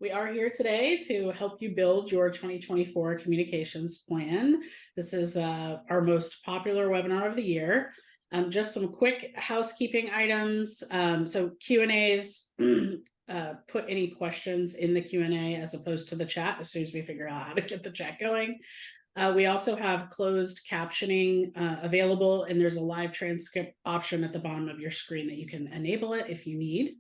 We are here today to help you build your 2024 communications plan. This is our most popular webinar of the year. Just some quick housekeeping items. So Q&As, put any questions in the Q&A as opposed to the chat as soon as we figure out how to get the chat going. We also have closed captioning available, and there's a live transcript option at the bottom of your screen that you can enable it if you need.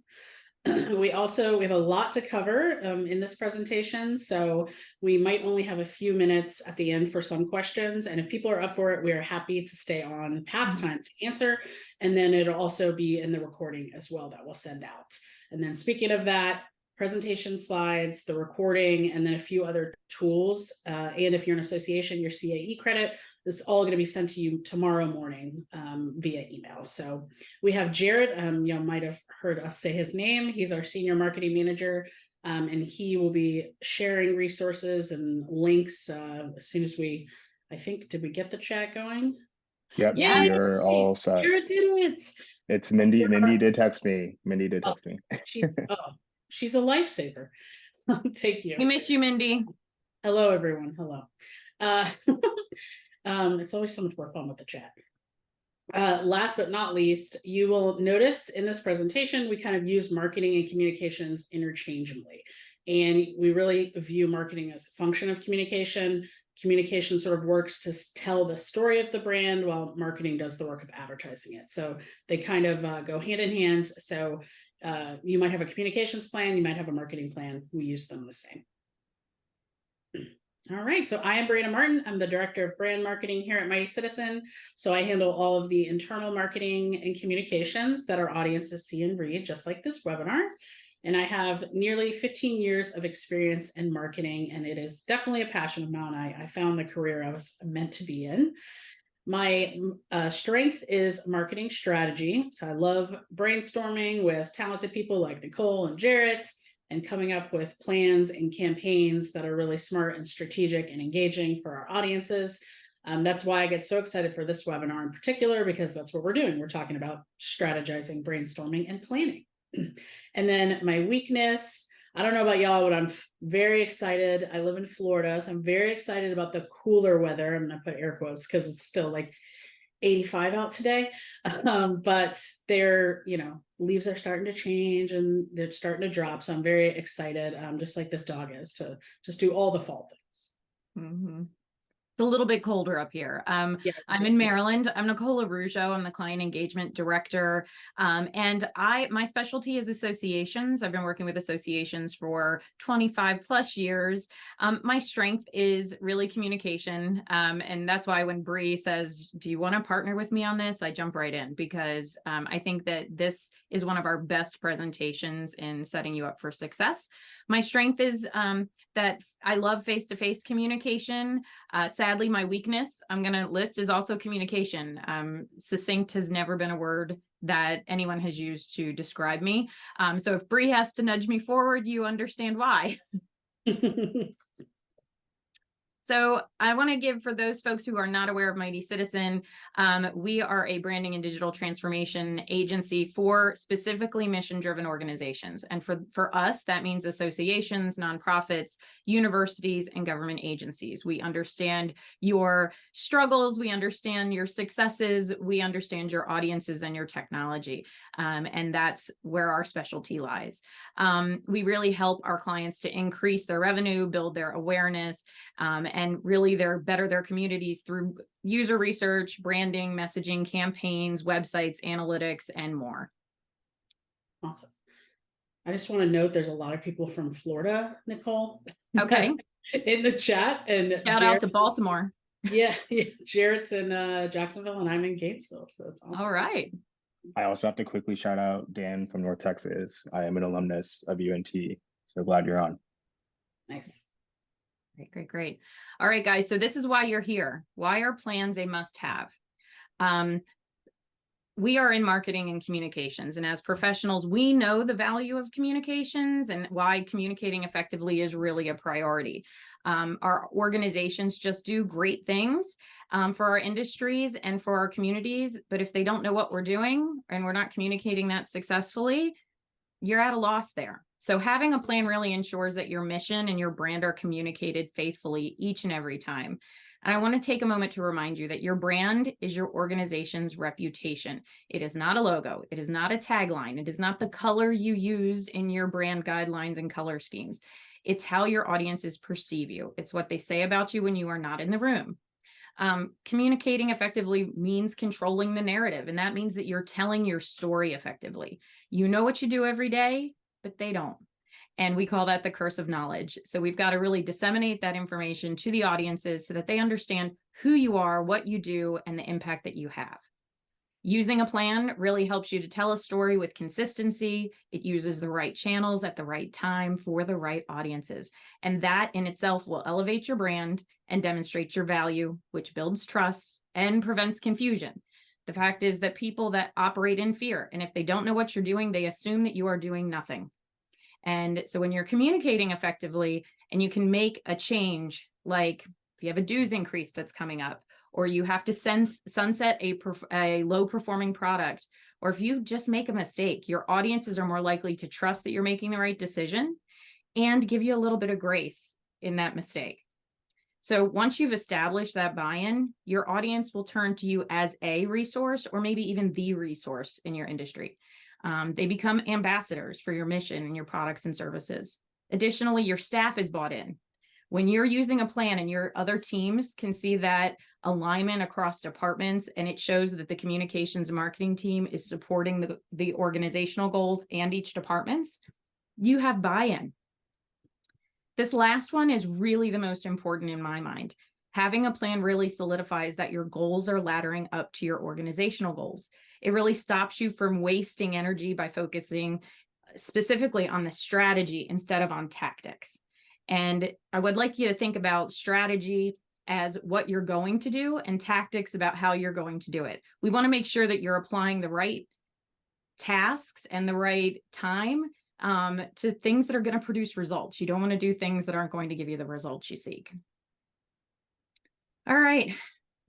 We have a lot to cover in this presentation, so we might only have a few minutes at the end for some questions, and if people are up for it, we are happy to stay on past time to answer, and then it'll also be in the recording as well that we'll send out. And then speaking of that, presentation slides, the recording, and then a few other tools, and if you're an association, your CAE credit, this is all going to be sent to you tomorrow morning via email. So we have Jared, you might have heard us say his name. He's our senior marketing manager, and he will be sharing resources and links as soon as I think, did we get the chat going? Yep, yeah, you're all set. Jared did it. It's Mindy. Mindy did text me. She's a lifesaver. Thank you. We miss you, Mindy. Hello, everyone. Hello. It's always so much more fun with the chat. Last but not least, you will notice in this presentation, we kind of use marketing and communications interchangeably. And we really view marketing as a function of communication. Communication sort of works to tell the story of the brand, while marketing does the work of advertising it. So they kind of go hand in hand. So you might have a communications plan, you might have a marketing plan. We use them the same. All right, so I am Brianna Martin. I'm the Director of Brand Marketing here at Mighty Citizen. So I handle all of the internal marketing and communications that our audiences see and read, just like this webinar. And I have nearly 15 years of experience in marketing, and it is definitely a passion of mine. I found the career I was meant to be in. My strength is marketing strategy. So I love brainstorming with talented people like Nicole and Jarrett and coming up with plans and campaigns that are really smart and strategic and engaging for our audiences. That's why I get so excited for this webinar in particular, because that's what we're doing. We're talking about strategizing, brainstorming, and planning. And then my weakness, I don't know about y'all, but I'm very excited. I live in Florida, so I'm very excited about the cooler weather. I'm going to put air quotes because it's still like 85 out today. But leaves are starting to change and they're starting to drop. So I'm very excited, just like this dog is, to just do all the fall things. Mm-hmm. It's a little bit colder up here. I'm in Maryland. I'm Nicole LaRujo. I'm the Client Engagement Director. And my specialty is associations. I've been working with associations for 25 plus years. My strength is really communication. And that's why when Bree says, do you want to partner with me on this? I jump right in, because I think that this is one of our best presentations in setting you up for success. My strength is that I love face-to-face communication. Sadly, my weakness, I'm going to list, is also communication. Succinct has never been a word that anyone has used to describe me. So if Bree has to nudge me forward, you understand why. So I want to give, for those folks who are not aware of Mighty Citizen, we are a branding and digital transformation agency for specifically mission-driven organizations. And for us, that means associations, nonprofits, universities, and government agencies. We understand your struggles, we understand your successes, we understand your audiences and your technology. And that's where our specialty lies. We really help our clients to increase their revenue, build their awareness, and really better their communities through user research, branding, messaging, campaigns, websites, analytics, and more. Awesome. I just want to note there's a lot of people from Florida, Nicole. Okay. In the chat. And shout out to Baltimore. Yeah, Jarrett's in Jacksonville and I'm in Gainesville. So it's awesome. All right. I also have to quickly shout out Dan from North Texas. I am an alumnus of UNT. So glad you're on. Nice. Great. All right, guys. So this is why you're here. Why are plans a must-have? We are in marketing and communications, and as professionals, we know the value of communications and why communicating effectively is really a priority. Our organizations just do great things for our industries and for our communities, but if they don't know what we're doing and we're not communicating that successfully, you're at a loss there. So having a plan really ensures that your mission and your brand are communicated faithfully each and every time. And I want to take a moment to remind you that your brand is your organization's reputation. It is not a logo. It is not a tagline. It is not the color you use in your brand guidelines and color schemes. It's how your audiences perceive you. It's what they say about you when you are not in the room. Communicating effectively means controlling the narrative, and that means that you're telling your story effectively. You know what you do every day, but they don't. And we call that the curse of knowledge. So we've got to really disseminate that information to the audiences so that they understand who you are, what you do, and the impact that you have. Using a plan really helps you to tell a story with consistency. It uses the right channels at the right time for the right audiences. And that in itself will elevate your brand and demonstrate your value, which builds trust and prevents confusion. The fact is that people that operate in fear, and if they don't know what you're doing, they assume that you are doing nothing. And so when you're communicating effectively and you can make a change, like if you have a dues increase that's coming up, or you have to sunset a low performing product, or if you just make a mistake, your audiences are more likely to trust that you're making the right decision and give you a little bit of grace in that mistake. So once you've established that buy-in, your audience will turn to you as a resource or maybe even the resource in your industry. They become ambassadors for your mission and your products and services. Additionally, your staff is bought in. When you're using a plan and your other teams can see that alignment across departments, and it shows that the communications and marketing team is supporting the organizational goals and each department's, you have buy-in. This last one is really the most important in my mind. Having a plan really solidifies that your goals are laddering up to your organizational goals. It really stops you from wasting energy by focusing specifically on the strategy instead of on tactics. And I would like you to think about strategy as what you're going to do and tactics about how you're going to do it. We want to make sure that you're applying the right tasks and the right time to things that are going to produce results. You don't want to do things that aren't going to give you the results you seek. All right.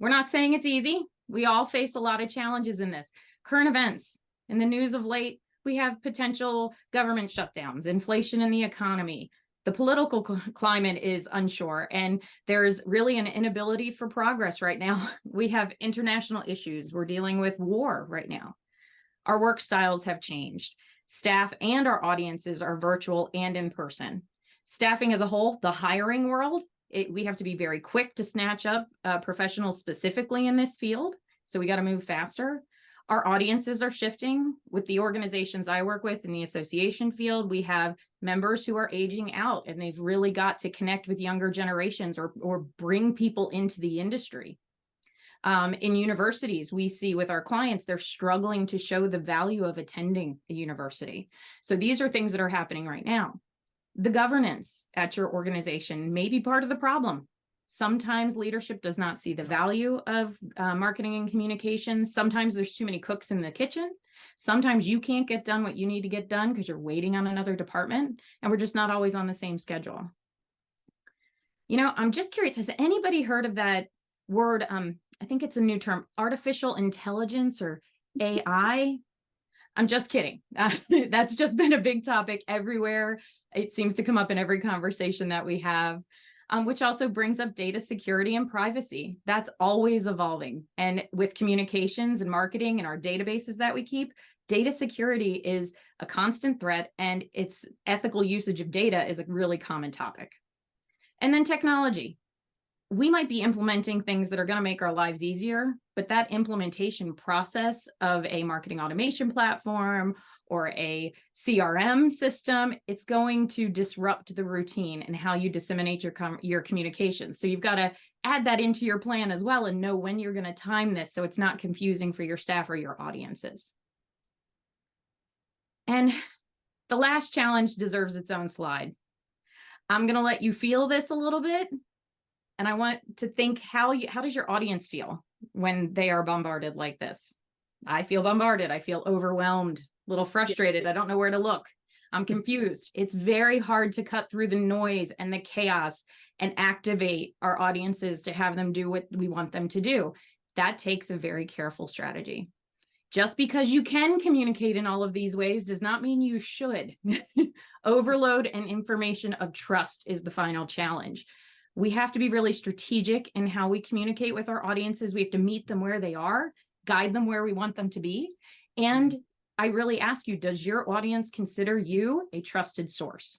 We're not saying it's easy. We all face a lot of challenges in this. Current events in the news of late, we have potential government shutdowns, inflation in the economy. The political climate is unsure, and there's really an inability for progress right now. We have international issues. We're dealing with war right now. Our work styles have changed. Staff and our audiences are virtual and in person. Staffing as a whole, the hiring world, we have to be very quick to snatch up professionals specifically in this field. So we got to move faster. Our audiences are shifting. With the organizations I work with in the association field, we have members who are aging out, and they've really got to connect with younger generations or bring people into the industry. In universities, we see with our clients, they're struggling to show the value of attending a university. So these are things that are happening right now. The governance at your organization may be part of the problem. Sometimes leadership does not see the value of marketing and communications. Sometimes there's too many cooks in the kitchen. Sometimes you can't get done what you need to get done because you're waiting on another department, and we're just not always on the same schedule. You know, I'm just curious, has anybody heard of that word? I think it's a new term, artificial intelligence or AI. I'm just kidding. That's just been a big topic everywhere. It seems to come up in every conversation that we have, which also brings up data security and privacy. That's always evolving. And with communications and marketing and our databases that we keep, data security is a constant threat, and its ethical usage of data is a really common topic. And then technology. We might be implementing things that are going to make our lives easier, but that implementation process of a marketing automation platform or a CRM system, it's going to disrupt the routine and how you disseminate your communications. So you've got to add that into your plan as well and know when you're going to time this so it's not confusing for your staff or your audiences. And the last challenge deserves its own slide. I'm going to let you feel this a little bit. And I want to think, how does your audience feel when they are bombarded like this? I feel bombarded. I feel overwhelmed, a little frustrated. I don't know where to look. I'm confused. It's very hard to cut through the noise and the chaos and activate our audiences to have them do what we want them to do. That takes a very careful strategy. Just because you can communicate in all of these ways does not mean you should. Overload and information of trust is the final challenge. We have to be really strategic in how we communicate with our audiences. We have to meet them where they are, guide them where we want them to be. And I really ask you, does your audience consider you a trusted source?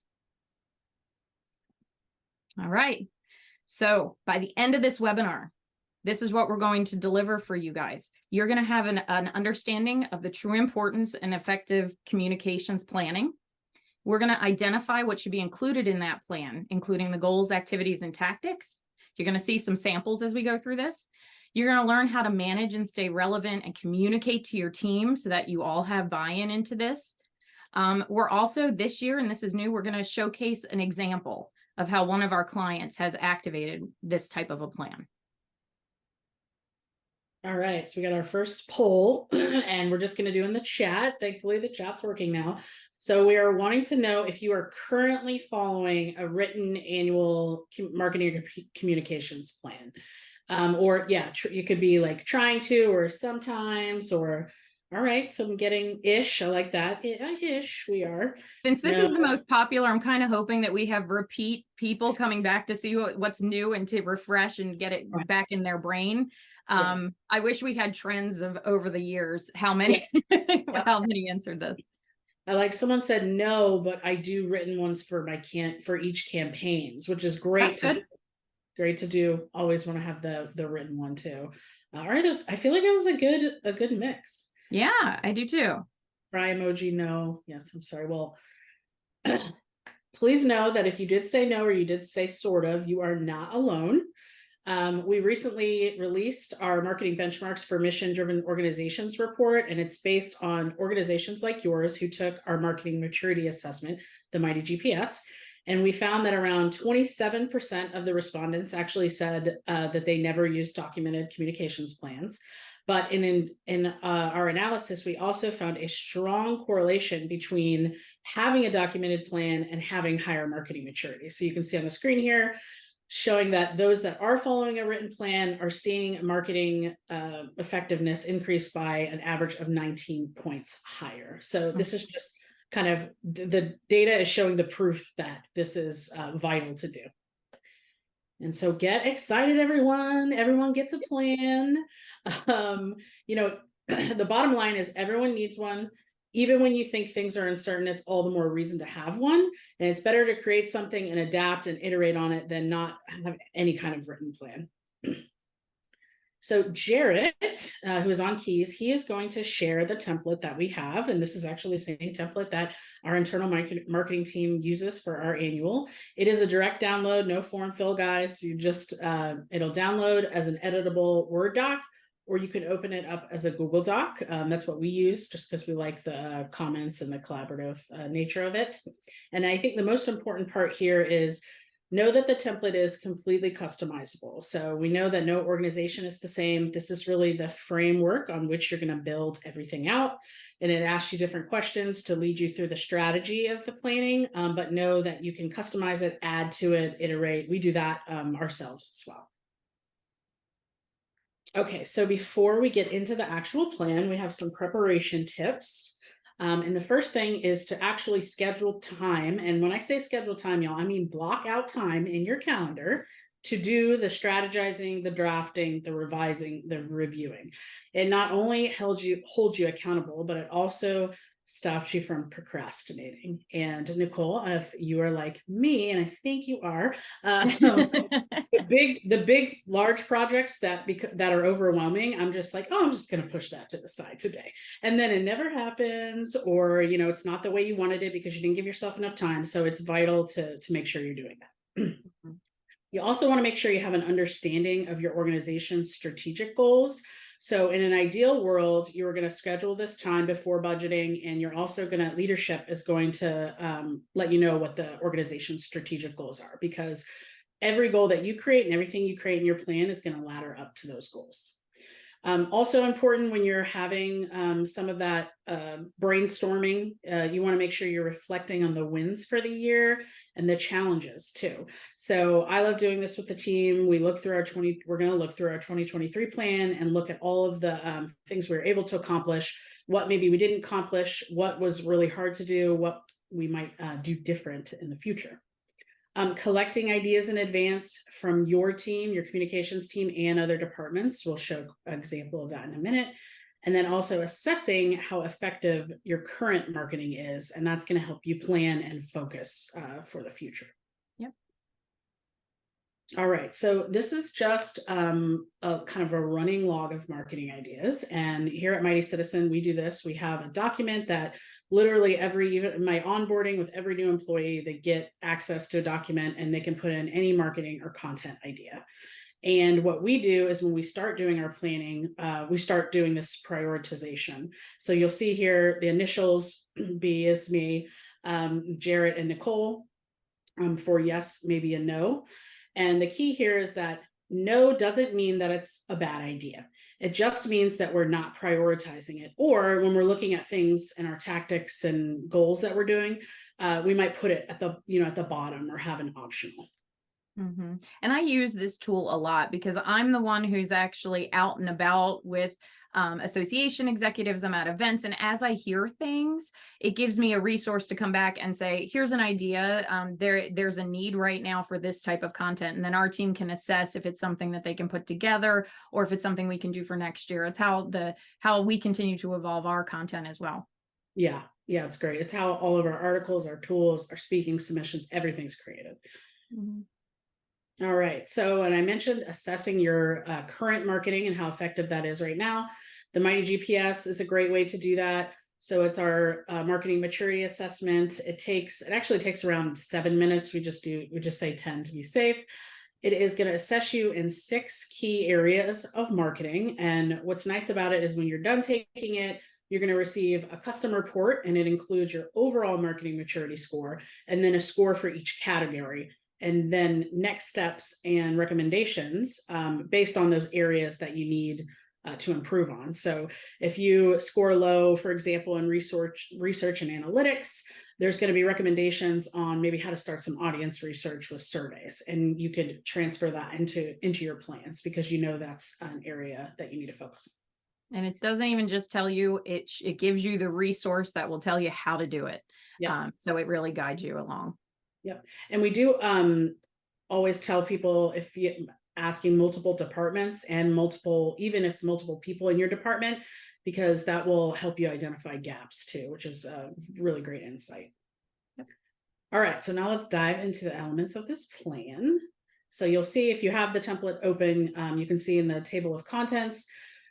All right. So by the end of this webinar, this is what we're going to deliver for you guys. You're going to have an understanding of the true importance and effective communications planning. We're going to identify what should be included in that plan, including the goals, activities, and tactics. You're going to see some samples as we go through this. You're going to learn how to manage and stay relevant and communicate to your team so that you all have buy-in into this. We're also this year, and this is new, we're going to showcase an example of how one of our clients has activated this type of a plan. All right, so we got our first poll and we're just going to do in the chat. Thankfully, the chat's working now. So we are wanting to know if you are currently following a written annual marketing or communications plan. Or yeah, you could be like trying to, or sometimes, or all right, so I'm getting ish. I like that. Ish, we are. Since this is the most popular, I'm kind of hoping that we have repeat people coming back to see what's new and to refresh and get it back in their brain. I wish we had trends of over the years, how many, how many answered this. I like someone said no, but I do written ones for for each campaigns, which is great. Great to do. Always want to have the written one too. All right, I feel like it was a good mix. Yeah, I do too. Cry emoji, no. Yes, I'm sorry. Well, please know that if you did say no, or you did say sort of, you are not alone. We recently released our marketing benchmarks for mission-driven organizations report, and it's based on organizations like yours who took our marketing maturity assessment, the Mighty GPS. And we found that around 27% of the respondents actually said that they never used documented communications plans. But in our analysis, we also found a strong correlation between having a documented plan and having higher marketing maturity. So you can see on the screen here, showing that those that are following a written plan are seeing marketing effectiveness increase by an average of 19 points higher. So this is just kind of the data is showing the proof that this is vital to do. And so get excited, everyone. Everyone gets a plan. You know, the bottom line is everyone needs one. Even when you think things are uncertain, it's all the more reason to have one. And it's better to create something and adapt and iterate on it than not have any kind of written plan. So Jarrett, who is on keys, he is going to share the template that we have. And this is actually the same template that our internal marketing team uses for our annual. It is a direct download, no form fill, guys. You just, it'll download as an editable Word doc, or you can open it up as a Google Doc. That's what we use just because we like the comments and the collaborative nature of it. And I think the most important part here is know that the template is completely customizable. So we know that no organization is the same. This is really the framework on which you're going to build everything out. And it asks you different questions to lead you through the strategy of the planning, but know that you can customize it, add to it, iterate. We do that ourselves as well. Okay, so before we get into the actual plan, we have some preparation tips. And the first thing is to actually schedule time. And when I say schedule time, y'all, I mean block out time in your calendar to do the strategizing, the drafting, the revising, the reviewing. It not only holds you accountable, but it also stops you from procrastinating. And Nicole, if you are like me, and I think you are, the big, large projects that are overwhelming, I'm just like, oh, I'm just going to push that to the side today. And then it never happens, or, you know, it's not the way you wanted it because you didn't give yourself enough time. So it's vital to make sure you're doing that. You also want to make sure you have an understanding of your organization's strategic goals. So in an ideal world, you're going to schedule this time before budgeting, and you're also going to, leadership is going to let you know what the organization's strategic goals are, because every goal that you create and everything you create in your plan is going to ladder up to those goals. Also important when you're having some of that brainstorming, you want to make sure you're reflecting on the wins for the year and the challenges too. So I love doing this with the team. We're going to look through our 2023 plan and look at all of the things we were able to accomplish, what maybe we didn't accomplish, what was really hard to do, what we might do different in the future. Collecting ideas in advance from your team, your communications team, and other departments. We'll show an example of that in a minute. And then also assessing how effective your current marketing is. And that's going to help you plan and focus for the future. Yep. All right, so this is just a kind of a running log of marketing ideas. And here at Mighty Citizen, we do this. We have a document that literally even my onboarding with every new employee, they get access to a document and they can put in any marketing or content idea. And what we do is when we start doing our planning, we start doing this prioritization. So you'll see here the initials, B is me, Jarrett and Nicole, for yes, maybe a no. And the key here is that no doesn't mean that it's a bad idea. It just means that we're not prioritizing it. Or when we're looking at things and our tactics and goals that we're doing, we might put it at the bottom or have an optional. Mm-hmm. And I use this tool a lot because I'm the one who's actually out and about with association executives. I'm at events, and as I hear things, it gives me a resource to come back and say, here's an idea. There's a need right now for this type of content. And then our team can assess if it's something that they can put together or if it's something we can do for next year. It's how we continue to evolve our content as well. Yeah, it's great. It's how all of our articles, our tools, our speaking submissions, everything's created. Mm-hmm. All right, so and I mentioned assessing your current marketing and how effective that is right now. The Mighty GPS is a great way to do that. So it's our marketing maturity assessment. It actually takes around 7 minutes. We just say 10 to be safe. It is going to assess you in 6 key areas of marketing. And what's nice about it is when you're done taking it, you're going to receive a custom report, and it includes your overall marketing maturity score and then a score for each category. And then next steps and recommendations based on those areas that you need to improve on. So if you score low, for example, in research and analytics, there's going to be recommendations on maybe how to start some audience research with surveys. And you could transfer that into your plans because you know that's an area that you need to focus on. And it doesn't even just tell you, it gives you the resource that will tell you how to do it. Yeah. So it really guides you along. Yep. And we do always tell people if you're asking multiple departments and even if it's multiple people in your department, because that will help you identify gaps too, which is a really great insight. Yep. All right, so now let's dive into the elements of this plan. So you'll see if you have the template open, you can see in the table of contents,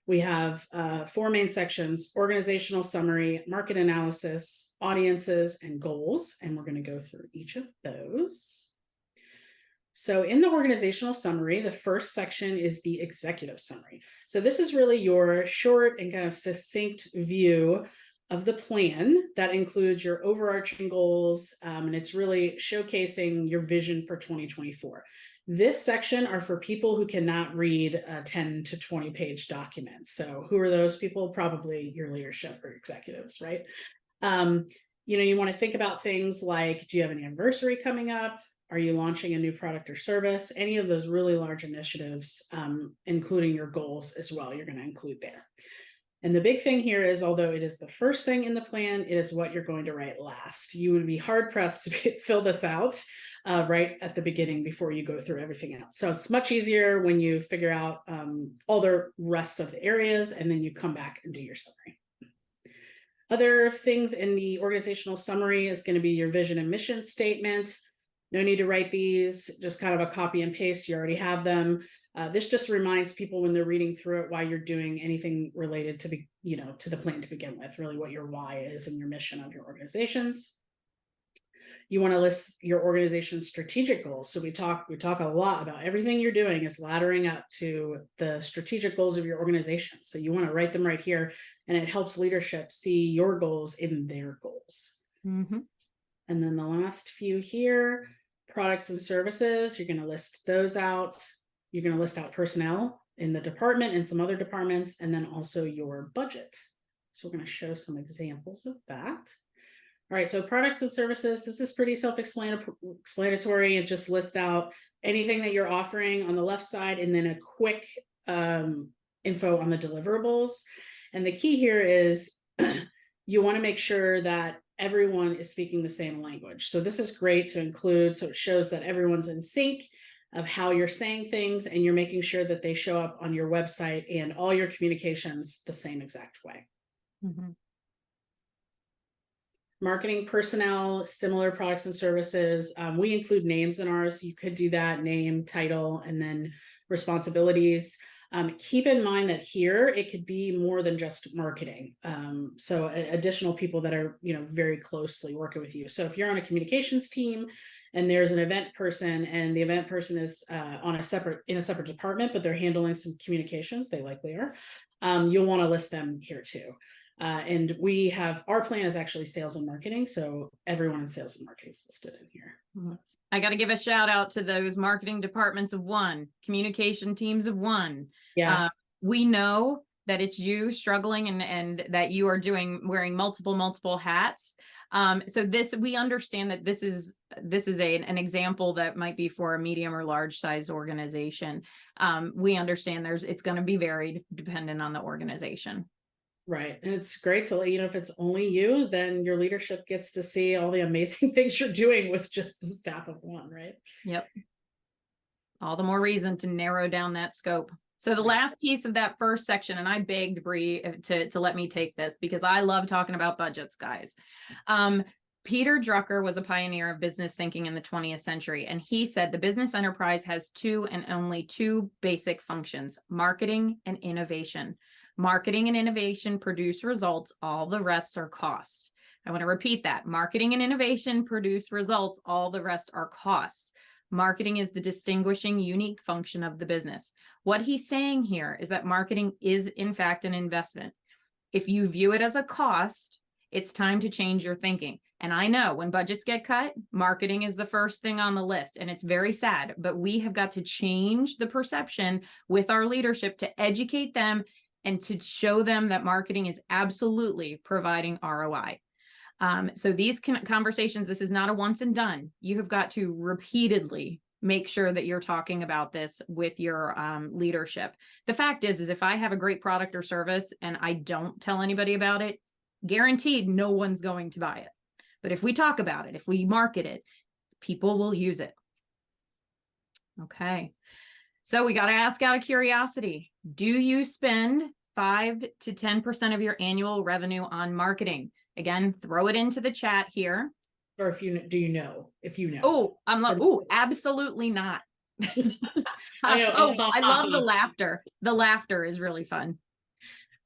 we have 4 main sections: organizational summary, market analysis, audiences, and goals. And we're going to go through each of those. So in the organizational summary, the first section is the executive summary. So this is really your short and kind of succinct view of the plan that includes your overarching goals. And it's really showcasing your vision for 2024. This section are for people who cannot read a 10 to 20 page document. So who are those people? Probably your leadership or executives, right? You want to think about things like, do you have an anniversary coming up? Are you launching a new product or service? Any of those really large initiatives, including your goals as well, you're going to include there. And the big thing here is, although it is the first thing in the plan, it is what you're going to write last. You would be hard pressed to fill this out right at the beginning before you go through everything else. So it's much easier when you figure out all the rest of the areas and then you come back and do your summary. Other things in the organizational summary is going to be your vision and mission statement. No need to write these, just kind of a copy and paste. You already have them. This just reminds people when they're reading through it why you're doing anything related to the plan to begin with, really what your why is and your mission of your organizations. You want to list your organization's strategic goals. So we talk a lot about everything you're doing is laddering up to the strategic goals of your organization. So you want to write them right here, and it helps leadership see your goals in their goals. Mm-hmm. And then the last few here, products and services, you're going to list those out. You're going to list out personnel in the department and some other departments, and then also your budget. So we're going to show some examples of that. All right, so products and services, this is pretty self-explanatory. It just lists out anything that you're offering on the left side, and then a quick info on the deliverables. And the key here is you want to make sure that everyone is speaking the same language. So this is great to include, so it shows that everyone's in sync of how you're saying things, and you're making sure that they show up on your website and all your communications the same exact way. Mm-hmm. Marketing personnel, similar products and services. We include names in ours. You could do that, name, title, and then responsibilities. Keep in mind that here it could be more than just marketing. So additional people that are, very closely working with you. So if you're on a communications team and there's an event person, and the event person is in a separate department, but they're handling some communications, they likely are, you'll want to list them here too. And our plan is actually sales and marketing. So everyone in sales and marketing is listed in here. Mm-hmm. I got to give a shout out to those marketing departments of one, communication teams of one. Yeah. We know that it's you struggling and that you are wearing multiple hats. So we understand that this is an example that might be for a medium or large size organization. We understand it's going to be varied depending on the organization. Right. And it's great to let you know, if it's only you, then your leadership gets to see all the amazing things you're doing with just a staff of one, right? Yep. All the more reason to narrow down that scope. So the last piece of that first section, and I begged Bree to let me take this because I love talking about budgets, guys. Peter Drucker was a pioneer of business thinking in the 20th century, and he said the business enterprise has only two basic functions: marketing and innovation. Marketing and innovation produce results. All the rest are costs. I want to repeat that. Marketing and innovation produce results. All the rest are costs. Marketing is the distinguishing, unique function of the business. What he's saying here is that marketing is, in fact, an investment. If you view it as a cost, it's time to change your thinking. And I know when budgets get cut, marketing is the first thing on the list, and it's very sad, but we have got to change the perception with our leadership to educate them and to show them that marketing is absolutely providing ROI. So these conversations, this is not a once and done. You have got to repeatedly make sure that you're talking about this with your leadership. The fact is if I have a great product or service and I don't tell anybody about it, guaranteed no one's going to buy it. But if we talk about it, if we market it, people will use it. Okay. So we got to ask out of curiosity, do you spend 5 to 10% of your annual revenue on marketing? Again, throw it into the chat here. Or if you know. Oh, I'm like, absolutely not. I know. I love the laughter. The laughter is really fun.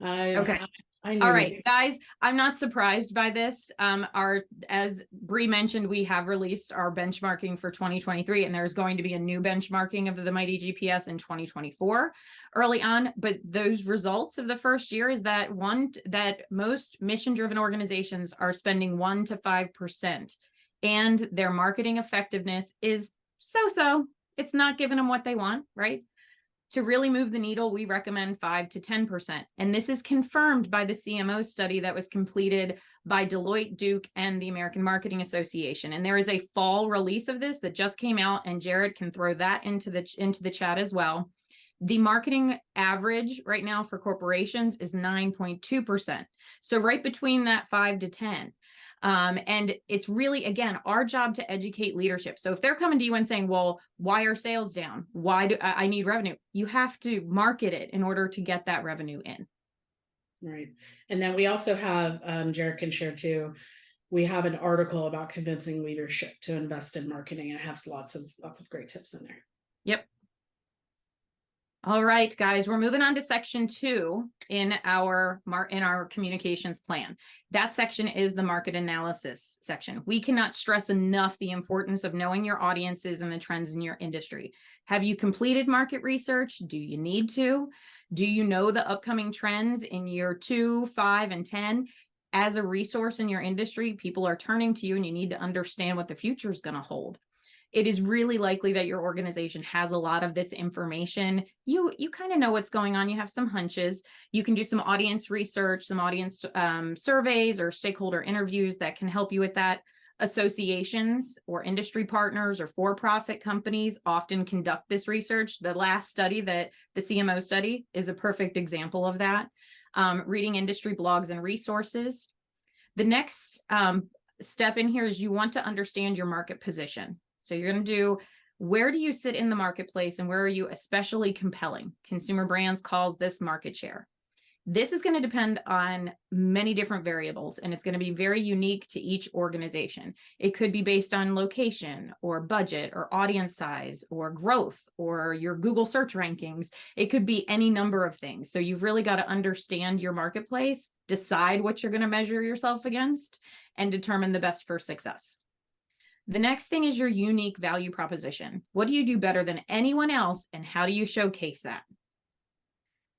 Okay. All right, guys, I'm not surprised by this. As Bree mentioned, we have released our benchmarking for 2023, and there's going to be a new benchmarking of the Mighty GPS in 2024 early on. But those results of the first year is that most mission-driven organizations are spending 1 to 5%, and their marketing effectiveness is so-so. It's not giving them what they want, right? To really move the needle, we recommend 5 to 10%. And this is confirmed by the CMO study that was completed by Deloitte, Duke, and the American Marketing Association. And there is a fall release of this that just came out, and Jared can throw that into the chat as well. The marketing average right now for corporations is 9.2%. So right between that 5 to 10. And it's really, again, our job to educate leadership. So if they're coming to you and saying, well, why are sales down? Why do I need revenue? You have to market it in order to get that revenue in. Right. And then we also have, Jared can share too, we have an article about convincing leadership to invest in marketing, and it has lots of great tips in there. Yep. All right, guys, we're moving on to section 2 in our communications plan. That section is the market analysis section. We cannot stress enough the importance of knowing your audiences and the trends in your industry. Have you completed market research? Do you need to? Do you know the upcoming trends in year 2, 5, and 10? As a resource in your industry, people are turning to you, and you need to understand what the future is going to hold. it is really likely that your organization has a lot of this information. You kind of know what's going on. You have some hunches. You can do some audience research, some audience surveys or stakeholder interviews that can help you with that. Associations or industry partners or for-profit companies often conduct this research. The last study, that the CMO study, is a perfect example of that. Reading industry blogs and resources. The next step in here is you want to understand your market position. So you're going to do, where do you sit in the marketplace and where are you especially compelling? Consumer Brands calls this market share. This is going to depend on many different variables, and it's going to be very unique to each organization. It could be based on location or budget or audience size or growth or your Google search rankings. It could be any number of things. So you've really got to understand your marketplace, decide what you're going to measure yourself against, and determine the best for success. The next thing is your unique value proposition. What do you do better than anyone else, and how do you showcase that?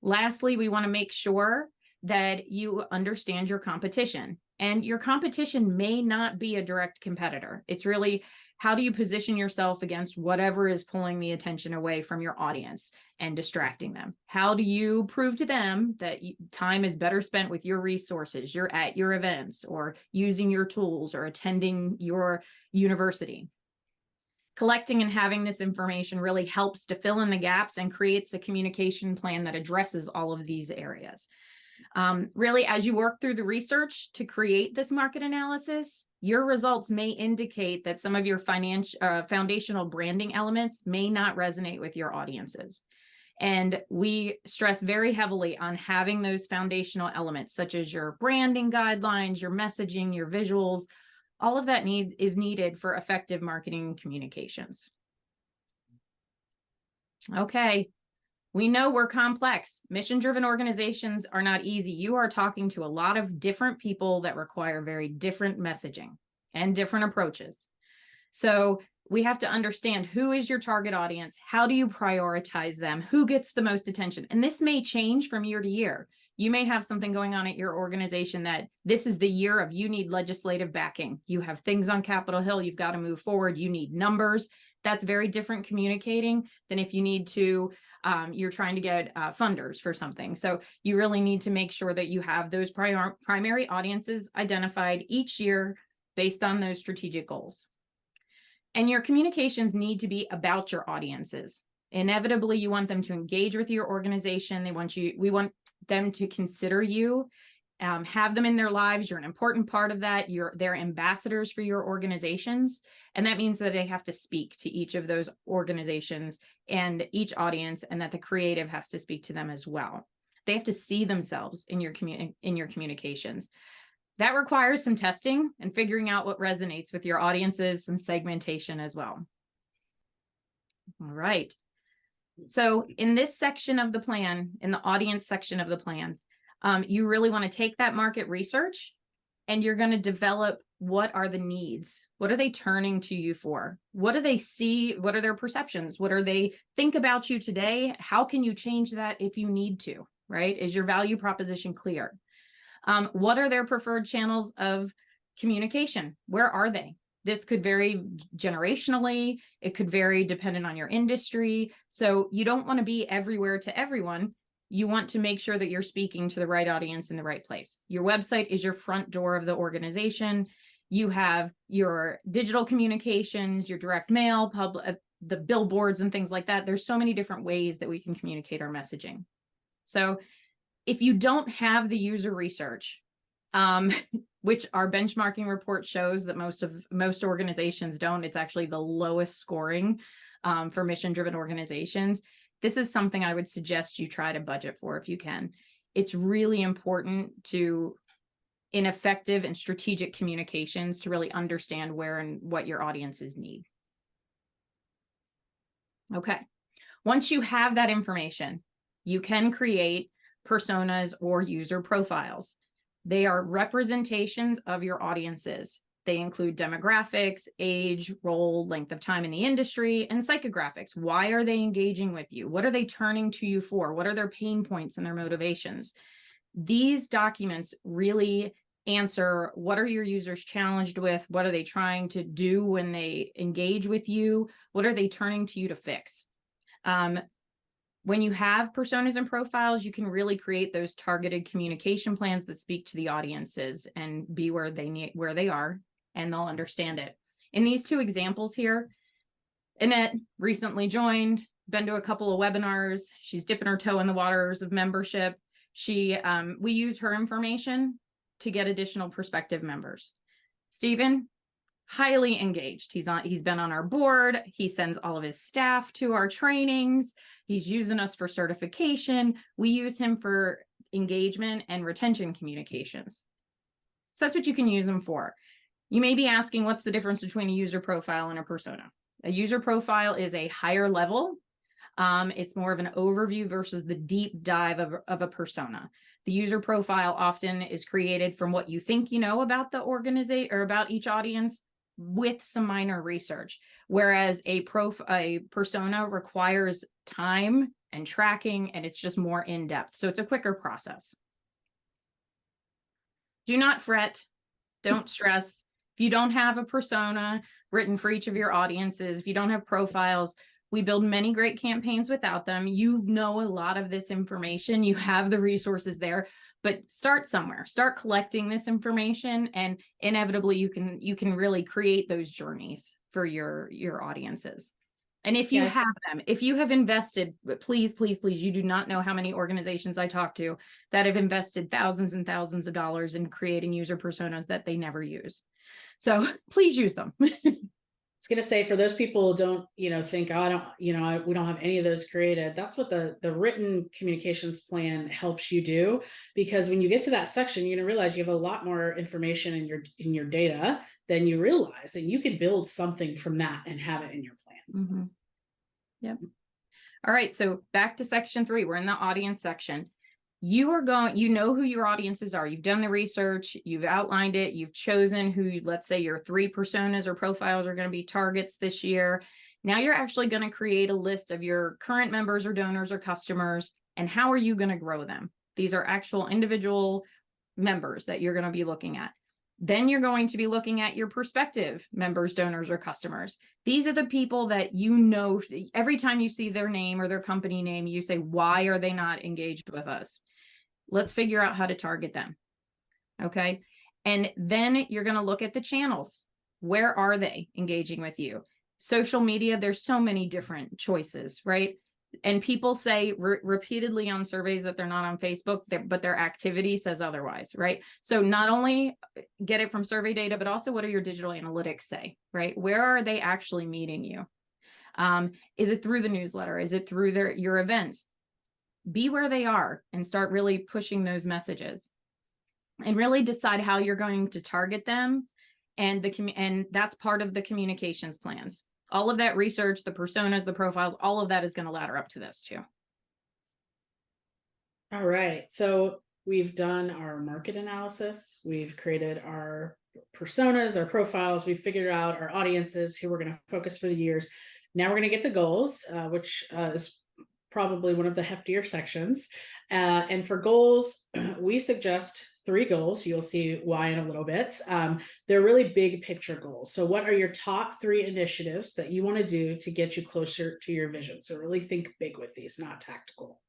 Lastly, we want to make sure that you understand your competition, and your competition may not be a direct competitor. It's really, how do you position yourself against whatever is pulling the attention away from your audience and distracting them? How do you prove to them that time is better spent with your resources, you're at your events or using your tools or attending your university? Collecting and having this information really helps to fill in the gaps and creates a communication plan that addresses all of these areas. Really, as you work through the research to create this market analysis, your results may indicate that some of your foundational branding elements may not resonate with your audiences. And we stress very heavily on having those foundational elements, such as your branding guidelines, your messaging, your visuals. All of that is needed for effective marketing communications. Okay, we know we're complex. Mission-driven organizations are not easy. You are talking to a lot of different people that require very different messaging and different approaches. So we have to understand, who is your target audience? How do you prioritize them? Who gets the most attention? And this may change from year to year. You may have something going on at your organization that this is the year of, you need legislative backing. You have things on Capitol Hill, you've got to move forward. You need numbers. That's very different communicating than if you need to, you're trying to get funders for something. So you really need to make sure that you have those primary audiences identified each year based on those strategic goals. And your communications need to be about your audiences. Inevitably, you want them to engage with your organization. We want them to consider you, have them in their lives. You're an important part of that. They're ambassadors for your organizations. And that means that they have to speak to each of those organizations and each audience, and that the creative has to speak to them as well. They have to see themselves in your communications. That requires some testing and figuring out what resonates with your audiences, some segmentation as well. All right. So in this section of the plan, in the audience section of the plan, you really want to take that market research and you're going to develop, what are the needs? What are they turning to you for? What do they see? What are their perceptions? What do they think about you today? How can you change that if you need to, right? Is your value proposition clear? What are their preferred channels of communication? Where are they? This could vary generationally. It could vary depending on your industry. So you don't want to be everywhere to everyone. You want to make sure that you're speaking to the right audience in the right place. Your website is your front door of the organization. You have your digital communications, your direct mail, the billboards and things like that. There's so many different ways that we can communicate our messaging. So if you don't have the user research, which our benchmarking report shows that most organizations don't, it's actually the lowest scoring for mission-driven organizations. This is something I would suggest you try to budget for if you can. It's really important in effective and strategic communications to really understand where and what your audiences need. Okay. Once you have that information, you can create personas or user profiles. They are representations of your audiences. They include demographics, age, role, length of time in the industry, and psychographics. Why are they engaging with you? What are they turning to you for? What are their pain points and their motivations? These documents really answer what are your users challenged with, what are they trying to do when they engage with you, what are they turning to you to fix. When you have personas and profiles, you can really create those targeted communication plans that speak to the audiences and be where they are, and they'll understand it. In these two examples here, Annette recently joined, been to a couple of webinars. She's dipping her toe in the waters of membership. We use her information to get additional prospective members. Stephen, highly engaged. He's been on our board. He sends all of his staff to our trainings. He's using us for certification. We use him for engagement and retention communications. So that's what you can use him for. You may be asking, what's the difference between a user profile and a persona? A user profile is a higher level. It's more of an overview versus the deep dive of a persona. The user profile often is created from what you think you know about the organization or about each audience, with some minor research, whereas a persona requires time and tracking, and it's just more in-depth. So it's a quicker process. Do not fret, don't stress. If you don't have a persona written for each of your audiences, if you don't have profiles, we build many great campaigns without them. You know a lot of this information, you have the resources there, but start somewhere, start collecting this information, and inevitably you can really create those journeys for your audiences. And if you have them, if you have invested, please, please, please, you do not know how many organizations I talk to that have invested thousands and thousands of dollars in creating user personas that they never use. So please use them. I was going to say, for those people who don't, think, oh, we don't have any of those created. That's what the written communications plan helps you do, because when you get to that section, you're going to realize you have a lot more information in your data than you realize, and you can build something from that and have it in your plans. Mm-hmm. Yep. All right. So back to section 3, we're in the audience section. You know who your audiences are. You've done the research, you've outlined it, you've chosen who, let's say your 3 personas or profiles are going to be targets this year. Now you're actually going to create a list of your current members or donors or customers, and how are you going to grow them? These are actual individual members that you're going to be looking at. Then you're going to be looking at your prospective members, donors, or customers. These are the people that every time you see their name or their company name, you say, why are they not engaged with us? Let's figure out how to target them. Okay. And then you're going to look at the channels. Where are they engaging with you? Social media, there's so many different choices, right? And people say repeatedly on surveys that they're not on Facebook, but their activity says otherwise, right? So not only get it from survey data, but also what do your digital analytics say, right? Where are they actually meeting you? Is it through the newsletter? Is it through your events? Be where they are and start really pushing those messages, and really decide how you're going to target them. And that's part of the communications plans. All of that research, the personas, the profiles, all of that is going to ladder up to this too. All right. So we've done our market analysis. We've created our personas, our profiles. We've figured out our audiences, who we're going to focus for the years. Now we're going to get to goals, which is probably one of the heftier sections. And for goals, we suggest 3 goals. You'll see why in a little bit. They're really big picture goals. So what are your top 3 initiatives that you want to do to get you closer to your vision? So really think big with these, not tactical.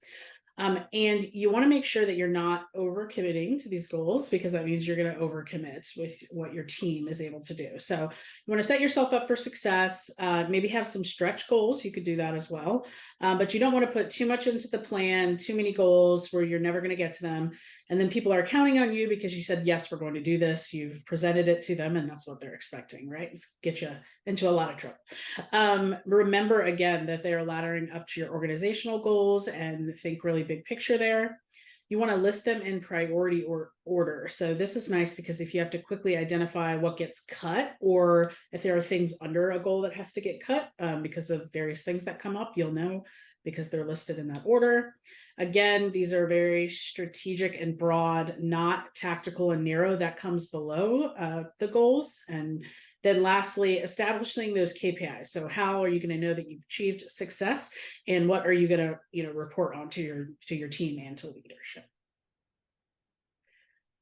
And you want to make sure that you're not overcommitting to these goals, because that means you're going to overcommit with what your team is able to do. So you want to set yourself up for success, maybe have some stretch goals. You could do that as well. But you don't want to put too much into the plan, too many goals where you're never going to get to them. And then people are counting on you because you said, yes, we're going to do this. You've presented it to them, and that's what they're expecting, right? It's get you into a lot of trouble. Remember, again, that they're laddering up to your organizational goals, and think really big picture there. You want to list them in priority or order. So this is nice because if you have to quickly identify what gets cut, or if there are things under a goal that has to get cut because of various things that come up, you'll know because they're listed in that order. Again, these are very strategic and broad, not tactical and narrow. That comes below the goals. And then lastly, establishing those KPIs. So how are you going to know that you've achieved success, and what are you going to report on to your team and to leadership?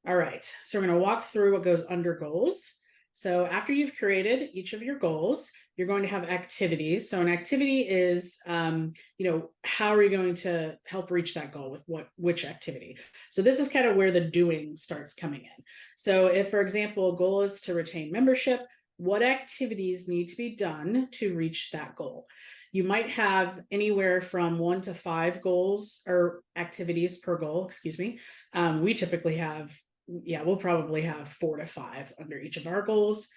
All right, so we're going to walk through what goes under goals. So after you've created each of your goals, you're going to have activities. So an activity is, how are you going to help reach that goal with which activity? So this is kind of where the doing starts coming in. So if, for example, a goal is to retain membership, what activities need to be done to reach that goal? You might have anywhere from 1 to 5 goals or activities per goal, excuse me. We typically have, we'll probably have 4 to 5 under each of our goals.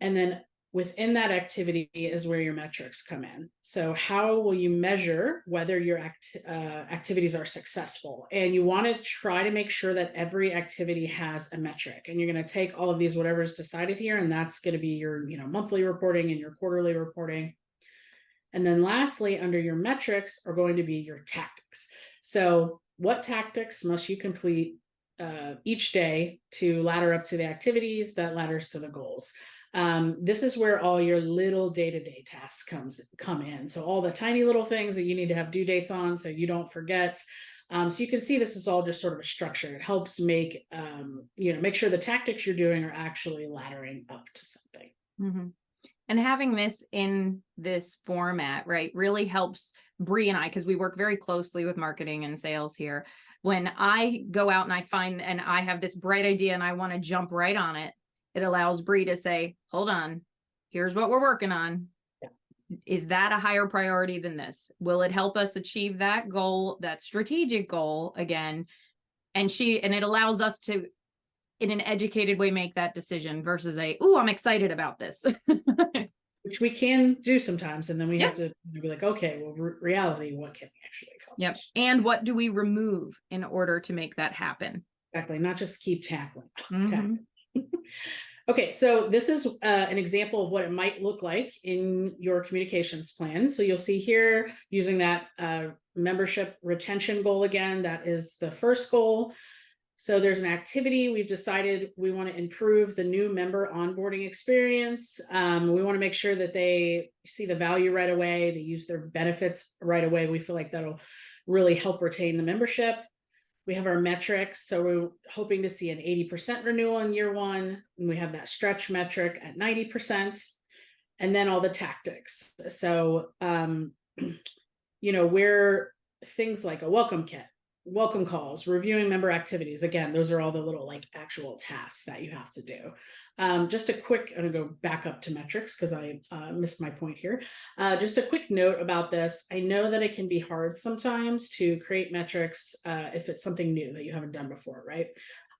And then within that activity is where your metrics come in. So how will you measure whether your activities are successful? And you want to try to make sure that every activity has a metric. And you're going to take all of these, whatever is decided here, and that's going to be your monthly reporting and your quarterly reporting. And then lastly, under your metrics are going to be your tactics. So what tactics must you complete each day to ladder up to the activities that ladders to the goals? This is where all your little day-to-day tasks come in. So all the tiny little things that you need to have due dates on so you don't forget. So you can see this is all just sort of a structure. It helps make sure the tactics you're doing are actually laddering up to something. Mm-hmm. And having this in this format, right, really helps Bree and I, because we work very closely with marketing and sales here. When I go out and I find, and I have this bright idea and I want to jump right on it, it allows Bree to say, hold on, here's what we're working on. Yeah. Is that a higher priority than this? Will it help us achieve that goal, that strategic goal again? And it allows us to, in an educated way, make that decision versus I'm excited about this. Which we can do sometimes. And then we have to be like, okay, well, reality, what can we actually accomplish? Yep. And what do we remove in order to make that happen? Exactly. Not just keep tackling. Okay, so this is an example of what it might look like in your communications plan. So you'll see here using that membership retention goal again, that is the first goal. So there's an activity. We've decided we want to improve the new member onboarding experience. We want to make sure that they see the value right away. They use their benefits right away. We feel like that'll really help retain the membership. We have our metrics. So we're hoping to see an 80% renewal in year 1. And we have that stretch metric at 90%. And then all the tactics. So, where things like a welcome kit, welcome calls, reviewing member activities. Again, those are all the little actual tasks that you have to do. Just a quick, I'm gonna go back up to metrics because I missed my point here. Just a quick note about this. I know that it can be hard sometimes to create metrics if it's something new that you haven't done before, right?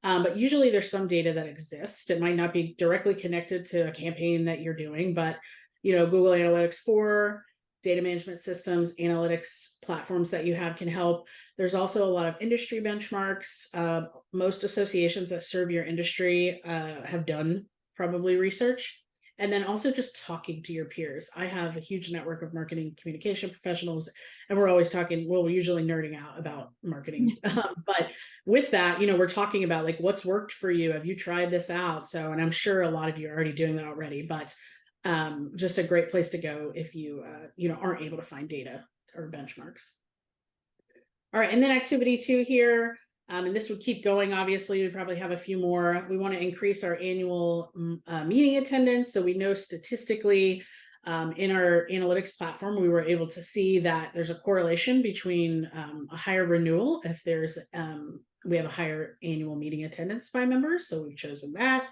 But usually there's some data that exists. It might not be directly connected to a campaign that you're doing, but Google Analytics 4, data management systems, analytics platforms that you have can help. There's also a lot of industry benchmarks. Most associations that serve your industry have done probably research. And then also just talking to your peers. I have a huge network of marketing communication professionals, and we're always talking, well, we're usually nerding out about marketing. But with that, we're talking about what's worked for you. Have you tried this out? So, and I'm sure a lot of you are already doing that already, but just a great place to go if you aren't able to find data or benchmarks. All right, and then activity 2 here, and this would keep going. Obviously, we probably have a few more. We want to increase our annual meeting attendance. So we know statistically in our analytics platform, we were able to see that there's a correlation between a higher renewal if we have a higher annual meeting attendance by members. So we've chosen that.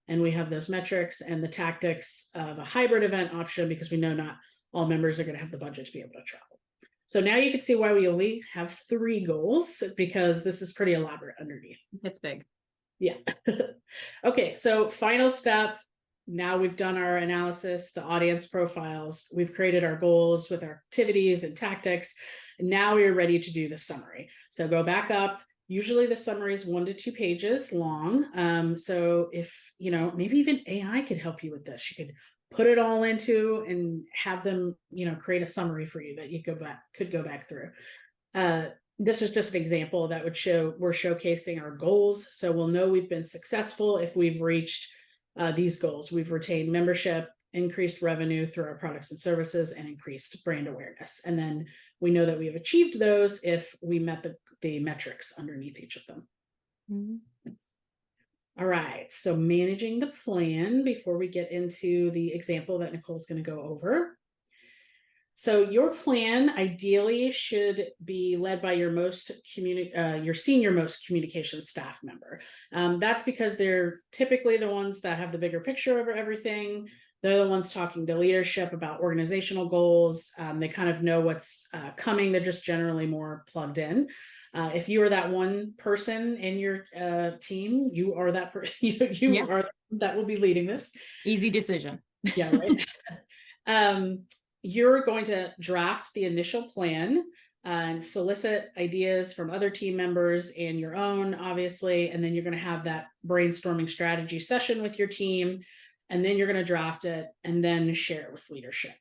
And we have those metrics and the tactics of a hybrid event option because we know not all members are going to have the budget to be able to travel. So now you can see why we only have 3 goals, because this is pretty elaborate underneath. It's big. Yeah. Okay, so final step. Now we've done our analysis, the audience profiles. We've created our goals with our activities and tactics. And now we're ready to do the summary. So go back up. Usually the summary is 1 to 2 pages long. So if, maybe even AI could help you with this. You could put it all into and have them, create a summary for you that you could go back through. This is just an example that would show we're showcasing our goals. So we'll know we've been successful if we've reached these goals. We've retained membership, increased revenue through our products and services, and increased brand awareness. And then we know that we have achieved those if we met the metrics underneath each of them. Mhm. All right, so managing the plan before we get into the example that Nicole's going to go over. So your plan ideally should be led by your your senior most communication staff member. That's because they're typically the ones that have the bigger picture over everything. They're the ones talking to leadership about organizational goals. They kind of know what's coming. They're just generally more plugged in. If you are that one person in your team, you are that person. You are that will be leading this. Easy decision. Yeah, right. You're going to draft the initial plan and solicit ideas from other team members and your own, obviously, and then you're going to have that brainstorming strategy session with your team, and then you're going to draft it and then share it with leadership.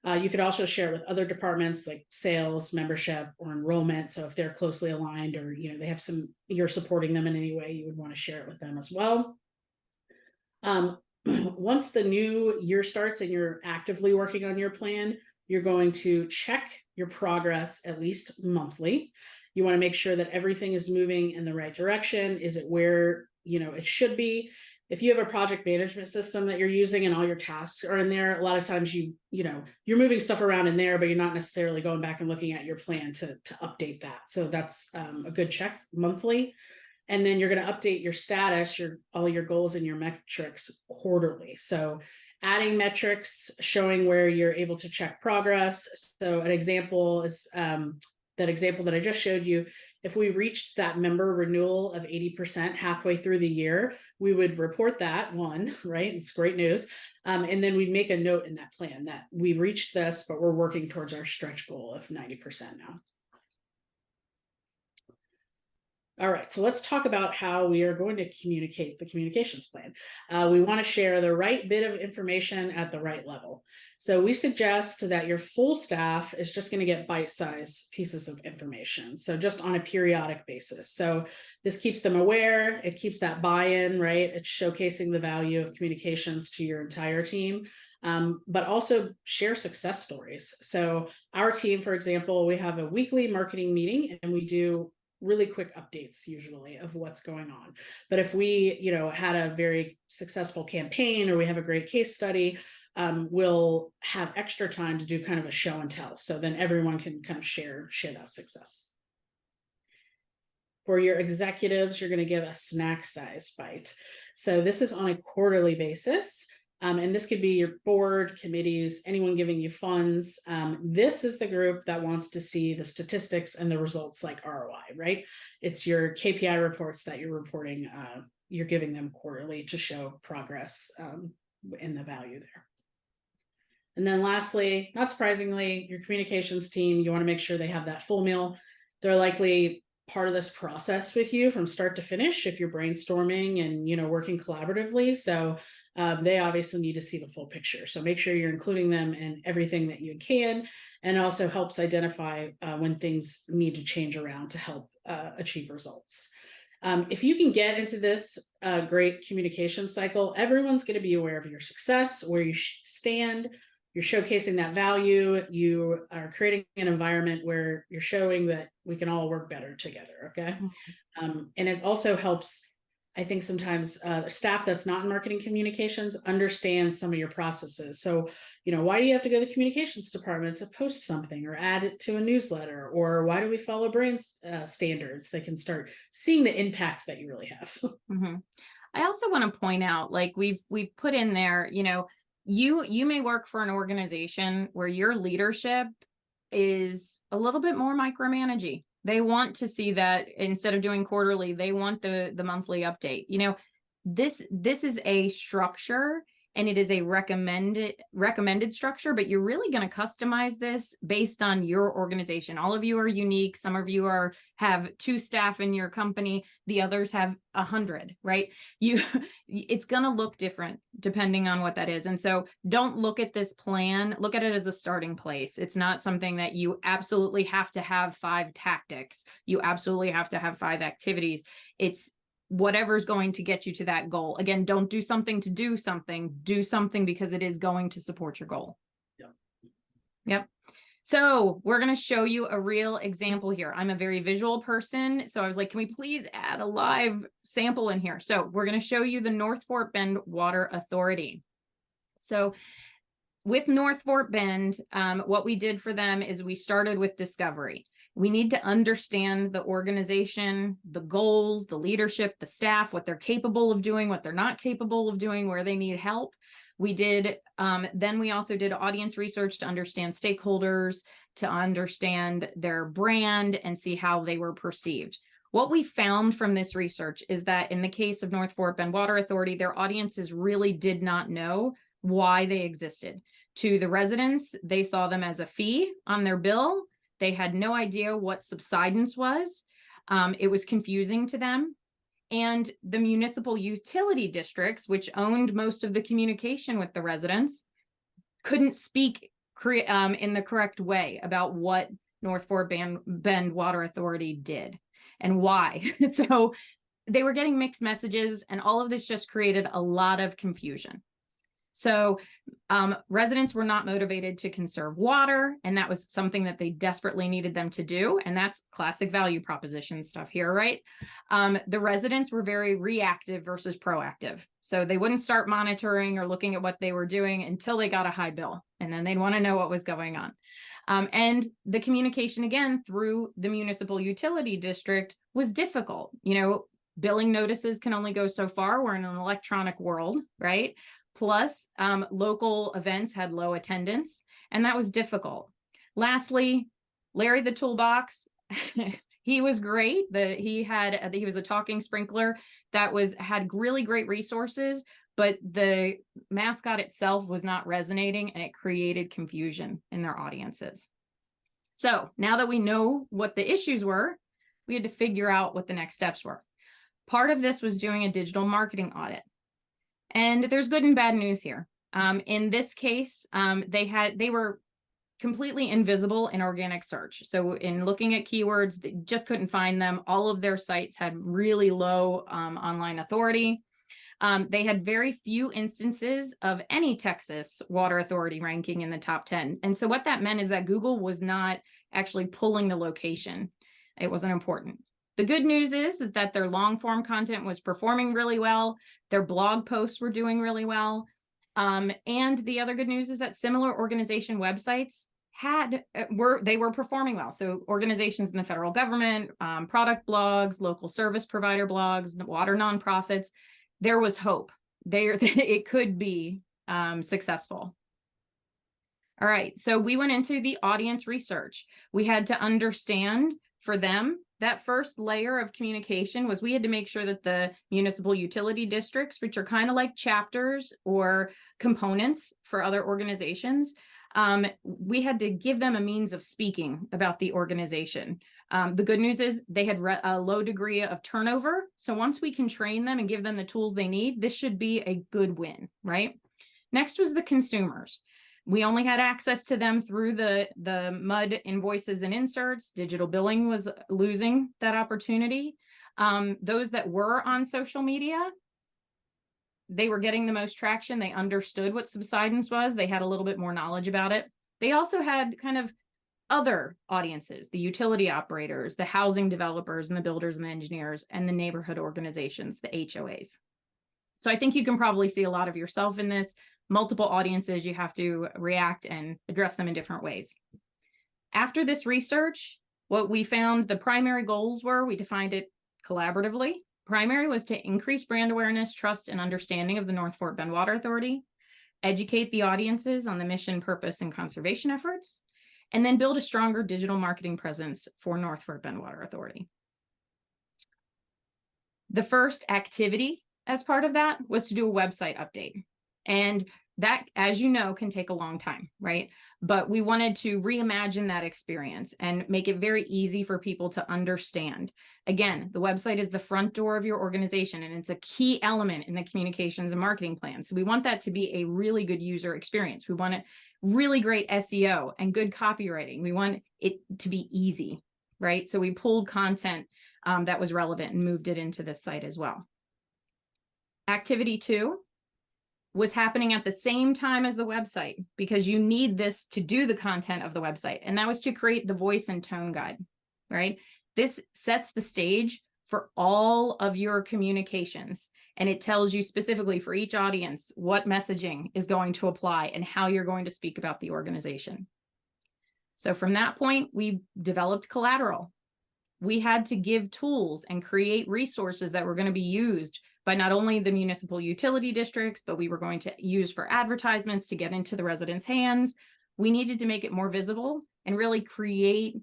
You could also share it with other departments like sales, membership, or enrollment. So if they're closely aligned, or they have you're supporting them in any way, you would want to share it with them as well. Once the new year starts and you're actively working on your plan, you're going to check your progress at least monthly. You want to make sure that everything is moving in the right direction. Is it where it should be? If you have a project management system that you're using and all your tasks are in there, a lot of times you're moving stuff around in there, but you're not necessarily going back and looking at your plan to update that. So that's a good check monthly. And then you're going to update your status, all your goals and your metrics quarterly. So adding metrics showing where you're able to check progress. So an example is that example that I just showed you. If we reached that member renewal of 80% halfway through the year, we would report that right? It's great news. And then we'd make a note in that plan that we reached this, but we're working towards our stretch goal of 90% now. All right, so let's talk about how we are going to communicate the communications plan. We want to share the right bit of information at the right level. So we suggest that your full staff is just going to get bite-sized pieces of information. So just on a periodic basis. So this keeps them aware. It keeps that buy-in, right? It's showcasing the value of communications to your entire team. But also share success stories. So our team, for example, we have a weekly marketing meeting and we do really quick updates usually of what's going on. But if we, had a very successful campaign or we have a great case study, we'll have extra time to do kind of a show and tell. So then everyone can kind of share that success. For your executives, you're going to give a snack size bite. So this is on a quarterly basis. And this could be your board, committees, anyone giving you funds. This is the group that wants to see the statistics and the results like ROI, right? It's your KPI reports that you're reporting, you're giving them quarterly to show progress in the value there. And then lastly, not surprisingly, your communications team, you want to make sure they have that full meal. They're likely part of this process with you from start to finish if you're brainstorming and working collaboratively. So they obviously need to see the full picture. So make sure you're including them in everything that you can, and also helps identify when things need to change around to help achieve results. If you can get into this great communication cycle, everyone's going to be aware of your success, where you stand. You're showcasing that value. You are creating an environment where you're showing that we can all work better together. Okay. And it also helps, I think sometimes staff that's not in marketing communications understands some of your processes. So, why do you have to go to the communications department to post something or add it to a newsletter? Or why do we follow brand standards? They can start seeing the impact that you really have. Mm-hmm. I also want to point out, like we've put in there, you may work for an organization where your leadership is a little bit more micromanaging. They want to see that instead of doing quarterly, they want the monthly update. This is a structure, and it is a recommended structure, but you're really going to customize this based on your organization. All of you are unique. Some of you have 2 staff in your company. The others have 100, right? It's going to look different depending on what that is. And so don't look at this plan, look at it as a starting place. It's not something that you absolutely have to have 5 tactics. You absolutely have to have 5 activities. It's whatever's going to get you to that goal. Again, don't do something to do something. Do something because it is going to support your goal. Yep. Yep. So we're going to show you a real example here. I'm a very visual person, so I was like, can we please add a live sample in here? So we're going to show you the North Fort Bend Water Authority. So with North Fort Bend, what we did for them is we started with discovery. We need to understand the organization, the goals, the leadership, the staff, what they're capable of doing, what they're not capable of doing, where they need help. We did, then we also did audience research to understand stakeholders, to understand their brand and see how they were perceived. What we found from this research is that in the case of North Fort Bend Water Authority, their audiences really did not know why they existed. To the residents, they saw them as a fee on their bill. They had no idea what subsidence was. It was confusing to them. And the municipal utility districts, which owned most of the communication with the residents, couldn't speak in the correct way about what North Fort Bend Water Authority did and why. So they were getting mixed messages, and all of this just created a lot of confusion. So residents were not motivated to conserve water, and that was something that they desperately needed them to do. And that's classic value proposition stuff here, right? The residents were very reactive versus proactive. So they wouldn't start monitoring or looking at what they were doing until they got a high bill, and then they'd want to know what was going on. And the communication, again, through the municipal utility district was difficult. You know, billing notices can only go so far. We're in an electronic world, right? Plus, local events had low attendance, and that was difficult. Lastly, Larry the Toolbox, he was great. He was a talking sprinkler that had really great resources, but the mascot itself was not resonating, and it created confusion in their audiences. So now that we know what the issues were, we had to figure out what the next steps were. Part of this was doing a digital marketing audit. And there's good and bad news here. In this case, they were completely invisible in organic search. So in looking at keywords, they just couldn't find them. All of their sites had really low online authority. They had very few instances of any Texas water authority ranking in the top 10. And so what that meant is that Google was not actually pulling the location. It wasn't important. The good news is that their long form content was performing really well. Their blog posts were doing really well. And the other good news is that similar organization websites were performing well. So organizations in the federal government, product blogs, local service provider blogs, water nonprofits, there was hope. It could be successful. All right, so we went into the audience research. We had to understand for them, that first layer of communication was we had to make sure that the municipal utility districts, which are kind of like chapters or components for other organizations, we had to give them a means of speaking about the organization. The good news is they had a low degree of turnover. So once we can train them and give them the tools they need, this should be a good win, right? Next was the consumers. We only had access to them through the MUD invoices and inserts. Digital billing was losing that opportunity. Those that were on social media, they were getting the most traction. They understood what subsidence was. They had a little bit more knowledge about it. They also had kind of other audiences, the utility operators, the housing developers and the builders and the engineers, and the neighborhood organizations, the HOAs. So I think you can probably see a lot of yourself in this. Multiple audiences, you have to react and address them in different ways. After this research, what we found the primary goals were, we defined it collaboratively. Primary was to increase brand awareness, trust, and understanding of the North Fort Bend Water Authority, educate the audiences on the mission, purpose, and conservation efforts, and then build a stronger digital marketing presence for North Fort Bend Water Authority. The first activity as part of that was to do a website update. And that, as you know, can take a long time, right? But we wanted to reimagine that experience and make it very easy for people to understand. Again, the website is the front door of your organization, and it's a key element in the communications and marketing plan. So we want that to be a really good user experience. We want it really great SEO and good copywriting. We want it to be easy, right? So we pulled content that was relevant and moved it into this site as well. Activity 2 was happening at the same time as the website, because you need this to do the content of the website. And that was to create the voice and tone guide, right? This sets the stage for all of your communications. And it tells you specifically for each audience what messaging is going to apply and how you're going to speak about the organization. So from that point, we developed collateral. We had to give tools and create resources that were going to be used by not only the municipal utility districts, but we were going to use for advertisements to get into the residents' hands. We needed to make it more visible and really create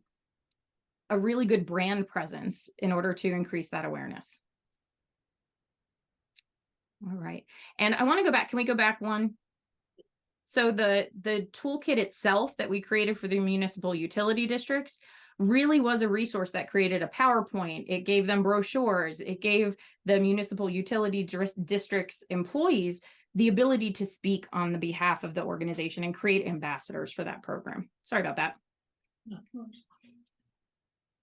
a really good brand presence in order to increase that awareness. All right. And I want to go back. Can we go back one? So the toolkit itself that we created for the municipal utility districts really was a resource that created a PowerPoint. It gave them brochures. It gave the municipal utility districts employees the ability to speak on the behalf of the organization and create ambassadors for that program. Sorry about that.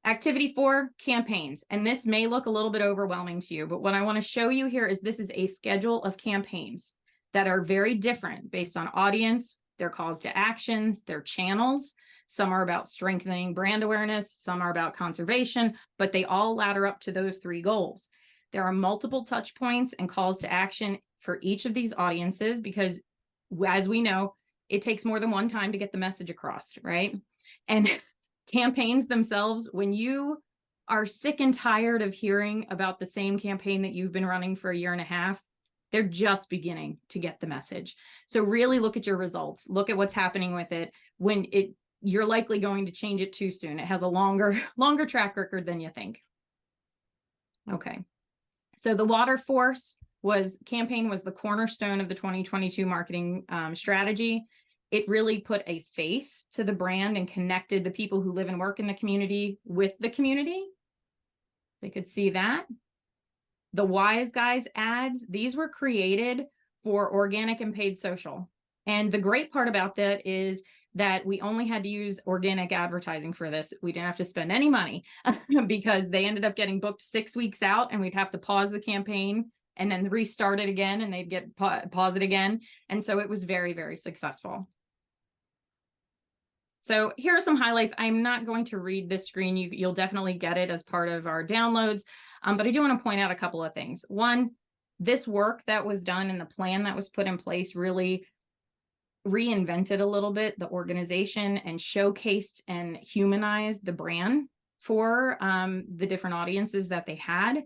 Activity 4, campaigns. And this may look a little bit overwhelming to you, but what I want to show you here is this is a schedule of campaigns that are very different based on audience, their calls to actions, their channels. Some are about strengthening brand awareness, some are about conservation, but they all ladder up to those 3 goals. There are multiple touch points and calls to action for each of these audiences because, as we know, it takes more than one time to get the message across, right? And campaigns themselves, when you are sick and tired of hearing about the same campaign that you've been running for a year and a half, they're just beginning to get the message. So really look at your results. Look at what's happening with it. When you're likely going to change it too soon. It has a longer track record than you think. Okay. So the Water Force campaign was the cornerstone of the 2022 marketing strategy. It really put a face to the brand and connected the people who live and work in the community with the community. They could see that. The Wise Guys ads, these were created for organic and paid social. And the great part about that is that we only had to use organic advertising for this. We didn't have to spend any money because they ended up getting booked 6 weeks out, and we'd have to pause the campaign and then restart it again, and they'd get pause it again. And so it was very, very successful. So here are some highlights. I'm not going to read this screen. You'll definitely get it as part of our downloads. But I do want to point out a couple of things. One, this work that was done and the plan that was put in place really reinvented a little bit the organization and showcased and humanized the brand for the different audiences that they had.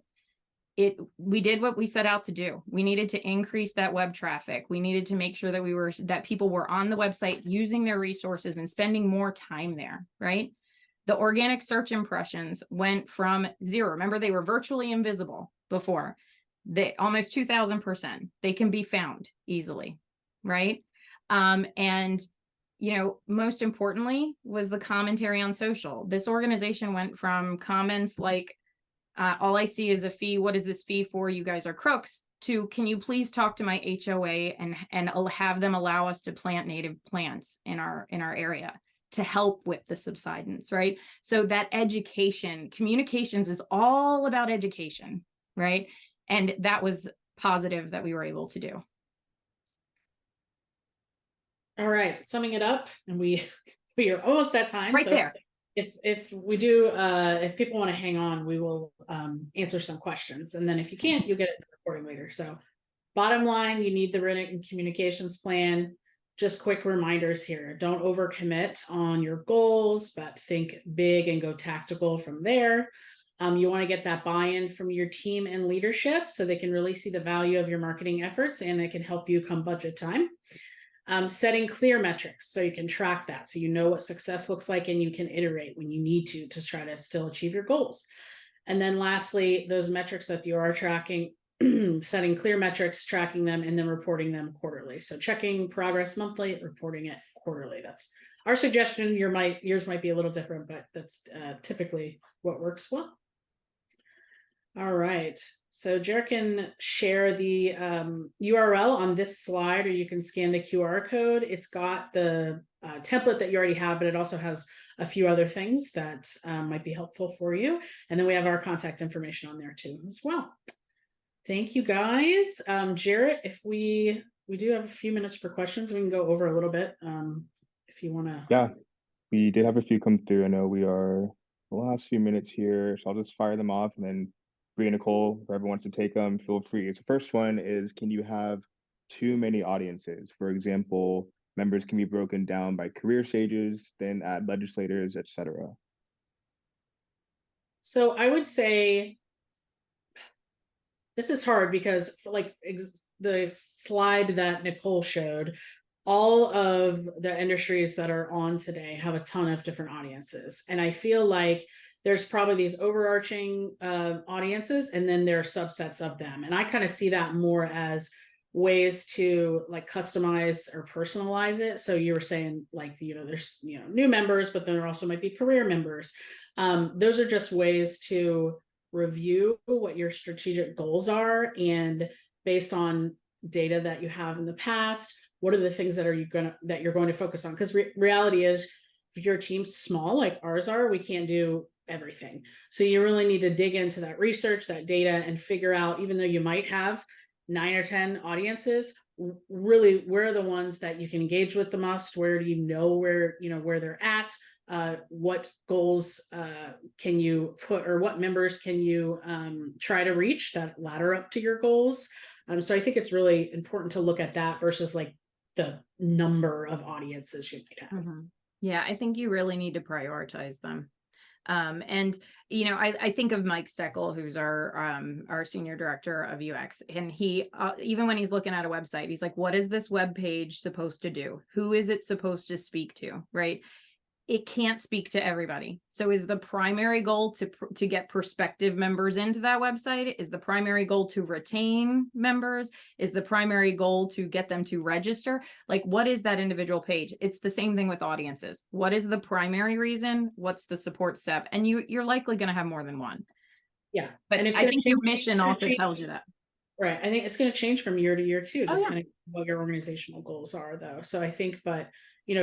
We did what we set out to do. We needed to increase that web traffic. We needed to make sure that people were on the website using their resources and spending more time there, right? The organic search impressions went from 0. Remember, they were virtually invisible before. They almost 2,000%. They can be found easily, right? And most importantly was the commentary on social. This organization went from comments like, all I see is a fee. What is this fee for? You guys are crooks. To, can you please talk to my HOA and have them allow us to plant native plants in our area to help with the subsidence, right? So that education, communications is all about education, right? And that was positive that we were able to do. All right, summing it up, and we are almost at time. Right, so there. If we do, if people want to hang on, we will answer some questions, and then if you can't, you'll get it in the recording later. So, bottom line, you need the written communications plan. Just quick reminders here: don't overcommit on your goals, but think big and go tactical from there. You want to get that buy-in from your team and leadership so they can really see the value of your marketing efforts, and it can help you come budget time. Setting clear metrics so you can track that, so you know what success looks like, and you can iterate when you need to try to still achieve your goals. And then lastly, those metrics that you are tracking, setting clear metrics, tracking them, and then reporting them quarterly. So checking progress monthly, reporting it quarterly. That's our suggestion. Yours might be a little different, but that's typically what works well. All right, so Jared can share the URL on this slide, or you can scan the QR code. It's got the template that you already have, but it also has a few other things that might be helpful for you. And then we have our contact information on there too as well. Thank you guys. Jarrett, if we we do have a few minutes for questions. We can go over a little bit, if you want to. Yeah, we did have a few come through. I know we are the last few minutes here, so I'll just fire them off and then Bree and Nicole, whoever wants to take them, feel free. So first one is, can you have too many audiences? For example, members can be broken down by career stages, then add legislators, etc. So I would say this is hard because like the slide that Nicole showed, all of the industries that are on today have a ton of different audiences. And I feel like there's probably these overarching audiences, and then there are subsets of them. And I kind of see that more as ways to like customize or personalize it. So you were saying like, there's, new members, but then there also might be career members. Those are just ways to review what your strategic goals are, and based on data that you have in the past, what are the things that you're going to focus on? Because reality is, if your team's small like ours are, we can't do everything. So you really need to dig into that research, that data, and figure out, even though you might have 9 or 10 audiences, really where are the ones that you can engage with the most? Where do you know where they're at? What goals can you put, or what members can you try to reach that ladder up to your goals? So I think it's really important to look at that versus like the number of audiences you might have. Mm-hmm. Yeah, I think you really need to prioritize them. And I think of Mike Steckel, who's our senior director of UX, and he even when he's looking at a website, he's like, what is this web page supposed to do? Who is it supposed to speak to? Right? It can't speak to everybody. So is the primary goal to get prospective members into that website? Is the primary goal to retain members? Is the primary goal to get them to register? Like, what is that individual page? It's the same thing with audiences. What is the primary reason? What's the support step? And you're likely going to have more than one. Yeah. But and I think your mission also tells you that. Right. I think it's going to change from year to year too, Oh, yeah. depending on what your organizational goals are, though. So I think, but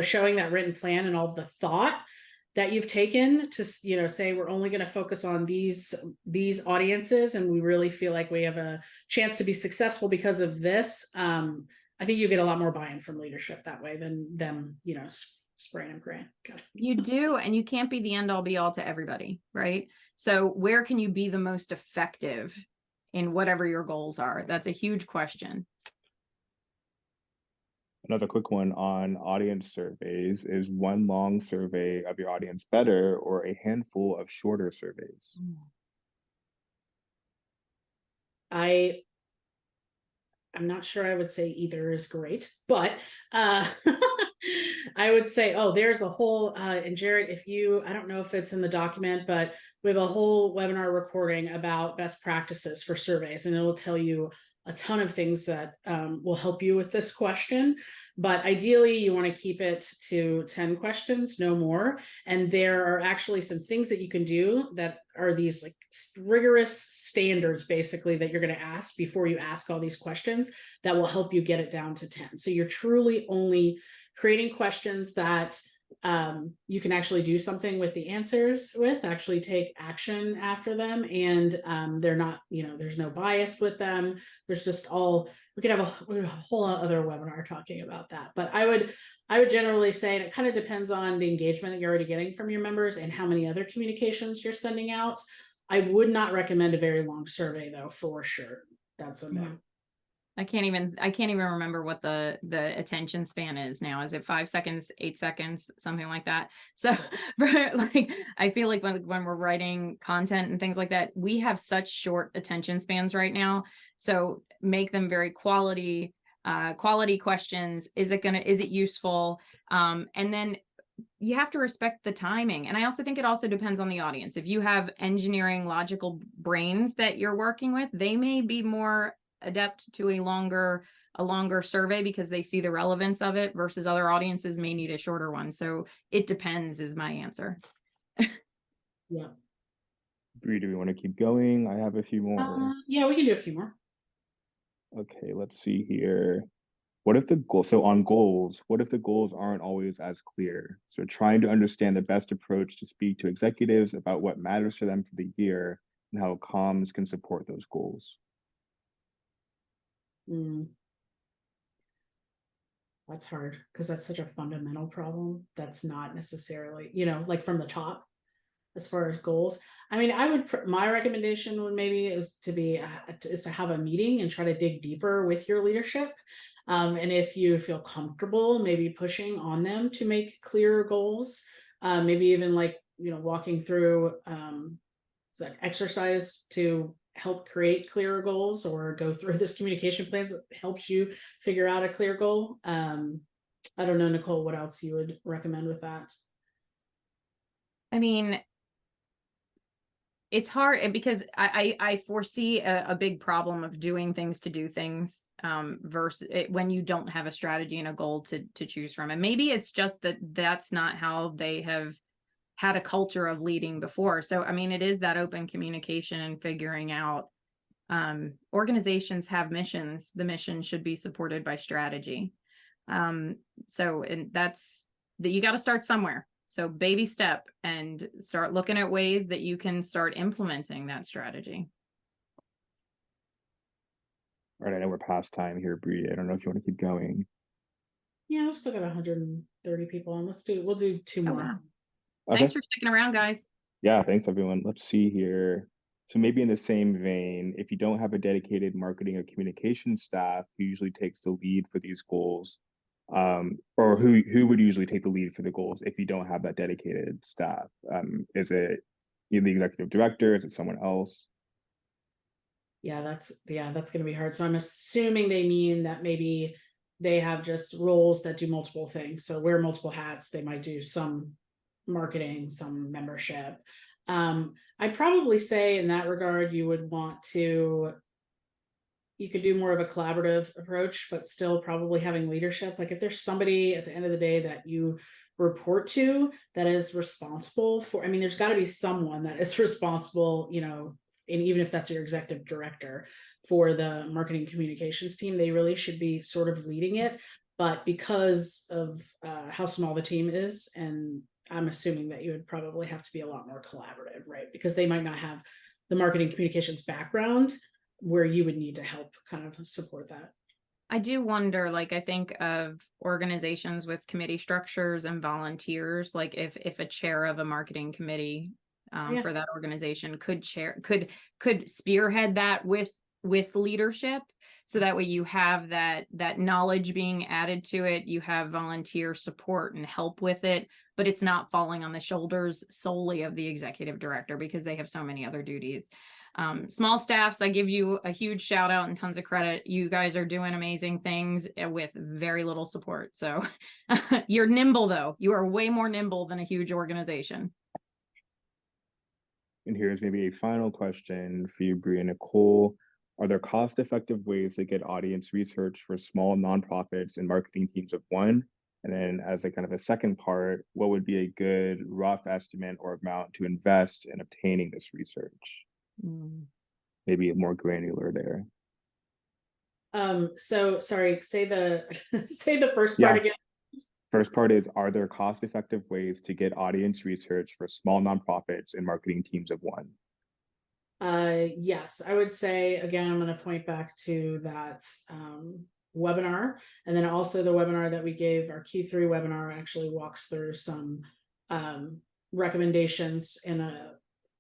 showing that written plan and all the thought that you've taken to say we're only going to focus on these audiences, and we really feel like we have a chance to be successful because of this. I think you get a lot more buy-in from leadership that way than them, spraying and praying. You do, and you can't be the end all be all to everybody, right? So where can you be the most effective in whatever your goals are? That's a huge question. Another quick one on audience surveys: is one long survey of your audience better, or a handful of shorter surveys? I'm not sure I would say either is great, but I would say, there's a whole, and Jared, I don't know if it's in the document, but we have a whole webinar recording about best practices for surveys, and it'll tell you a ton of things that will help you with this question. But ideally, you want to keep it to 10 questions, no more. And there are actually some things that you can do that are these like rigorous standards, basically, that you're going to ask before you ask all these questions that will help you get it down to 10. So you're truly only creating questions that you can actually do something with the answers with, actually take action after them, and they're not, there's no bias with them. There's just we could have a whole other webinar talking about that. But I would generally say, and it kind of depends on the engagement that you're already getting from your members and how many other communications you're sending out. I would not recommend a very long survey, though, for sure. That's a no. I can't even remember what the attention span is now. Is it 5 seconds, 8 seconds, something like that? So like, I feel like when we're writing content and things like that, we have such short attention spans right now. So make them very quality questions. Is it useful? And then you have to respect the timing. And I also think it also depends on the audience. If you have engineering logical brains that you're working with, they may be more adept to a longer survey because they see the relevance of it, versus other audiences may need a shorter one. So it depends is my answer. Yeah. Bree, do we want to keep going? I have a few more. Yeah, we can do a few more. Okay, let's see here. What if the goals, what if the goals aren't always as clear? So trying to understand the best approach to speak to executives about what matters for them for the year and how comms can support those goals. That's hard because that's such a fundamental problem. That's not necessarily, you know, like from the top as far as goals. I mean, my recommendation would maybe is to have a meeting and try to dig deeper with your leadership. And if you feel comfortable, maybe pushing on them to make clearer goals, maybe even like, you know, walking through exercise to help create clearer goals, or go through this communication plans that helps you figure out a clear goal. I don't know, Nicole, what else you would recommend with that? I mean, it's hard because I foresee a big problem of doing things to do things versus when you don't have a strategy and a goal to choose from. And maybe it's just that that's not how they have had a culture of leading before. So, I mean, it is that open communication and figuring out organizations have missions. The mission should be supported by strategy. So, and that's that you got to start somewhere. So baby step and start looking at ways that you can start implementing that strategy. All right, I know we're past time here, Bree. I don't know if you want to keep going. Yeah, we've still got 130 people, and we'll do two more. Wow. Okay. Thanks for sticking around, guys. Yeah, thanks everyone. Let's see here. So maybe in the same vein, if you don't have a dedicated marketing or communication staff who usually takes the lead for these goals, or who would usually take the lead for the goals if you don't have that dedicated staff? Is it the executive director? Is it someone else? Yeah, that's going to be hard. So I'm assuming they mean that maybe they have just roles that do multiple things. So wear multiple hats. They might do some marketing, some membership. I'd probably say in that regard, you could do more of a collaborative approach, but still probably having leadership. Like if there's somebody at the end of the day that you report to that is responsible for, I mean, there's got to be someone that is responsible, you know, and even if that's your executive director for the marketing communications team, they really should be sort of leading it. But because of how small the team is, and I'm assuming that you would probably have to be a lot more collaborative, right? Because they might not have the marketing communications background where you would need to help kind of support that. I do wonder, like, I think of organizations with committee structures and volunteers, like if a chair of a marketing committee for that organization could spearhead that with leadership. So that way you have that knowledge being added to it, you have volunteer support and help with it, but it's not falling on the shoulders solely of the executive director because they have so many other duties. Small staffs, I give you a huge shout out and tons of credit. You guys are doing amazing things with very little support. So you're nimble though. You are way more nimble than a huge organization. And here's maybe a final question for you, Bree and Nicole. Are there cost-effective ways to get audience research for small nonprofits and marketing teams of one? And then as a kind of a second part, what would be a good rough estimate or amount to invest in obtaining this research? Maybe more granular there. So sorry, say the say the first part again. First part is, are there cost-effective ways to get audience research for small nonprofits and marketing teams of one? Yes, I would say, again, I'm going to point back to that webinar, and then also the webinar that we gave, our Q3 webinar actually walks through some recommendations in a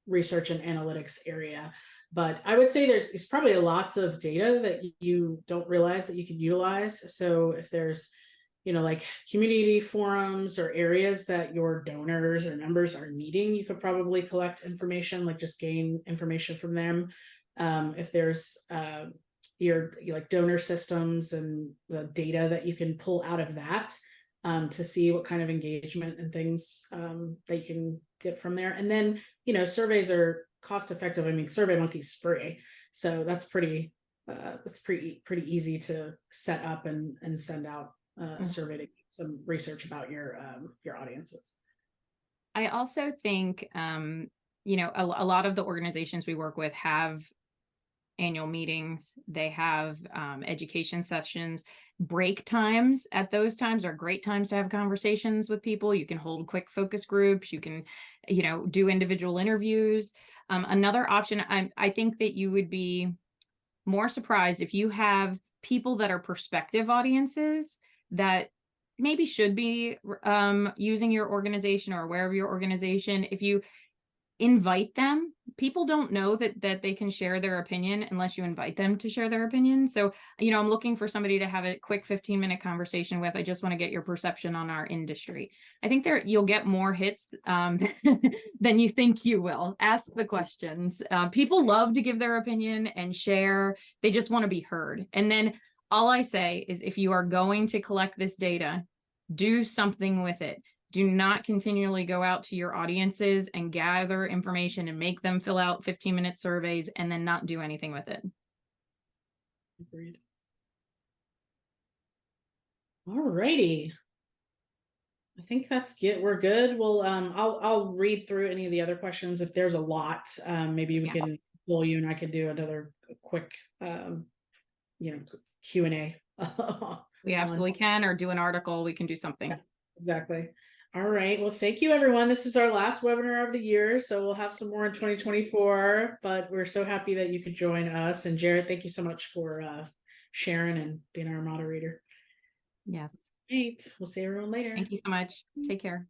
research and analytics area. But I would say there's probably lots of data that you don't realize that you can utilize. So if there's, you know, like community forums or areas that your donors or members are needing, you could probably collect information, like just gain information from them. If there's your like donor systems and the data that you can pull out of that to see what kind of engagement and things that you can get from there. And then, you know, surveys are cost effective. I mean, SurveyMonkey's free, so that's pretty easy to set up and send out a survey to get some research about your audiences. I also think, you know, a lot of the organizations we work with have annual meetings. They have education sessions. Break times at those times are great times to have conversations with people. You can hold quick focus groups. You can, you know, do individual interviews. Another option, I think that you would be more surprised if you have people that are prospective audiences that maybe should be using your organization or aware of your organization, if you invite them, people don't know that they can share their opinion unless you invite them to share their opinion. So, I'm looking for somebody to have a quick 15-minute conversation with. I just want to get your perception on our industry. I think you'll get more hits than you think you will. Ask the questions. People love to give their opinion and share. They just want to be heard. And then all I say is, if you are going to collect this data, do something with it. Do not continually go out to your audiences and gather information and make them fill out 15-minute surveys and then not do anything with it. Agreed. All righty. I think that's good. We're good. Well, I'll read through any of the other questions. If there's a lot, maybe we can, well, you and I could do another quick, Q&A. We absolutely can, or do an article. We can do something. Yeah, exactly. All right. Well, thank you, everyone. This is our last webinar of the year, so we'll have some more in 2024, but we're so happy that you could join us. And Jared, thank you so much for sharing and being our moderator. Yes. Great. We'll see everyone later. Thank you so much. Take care.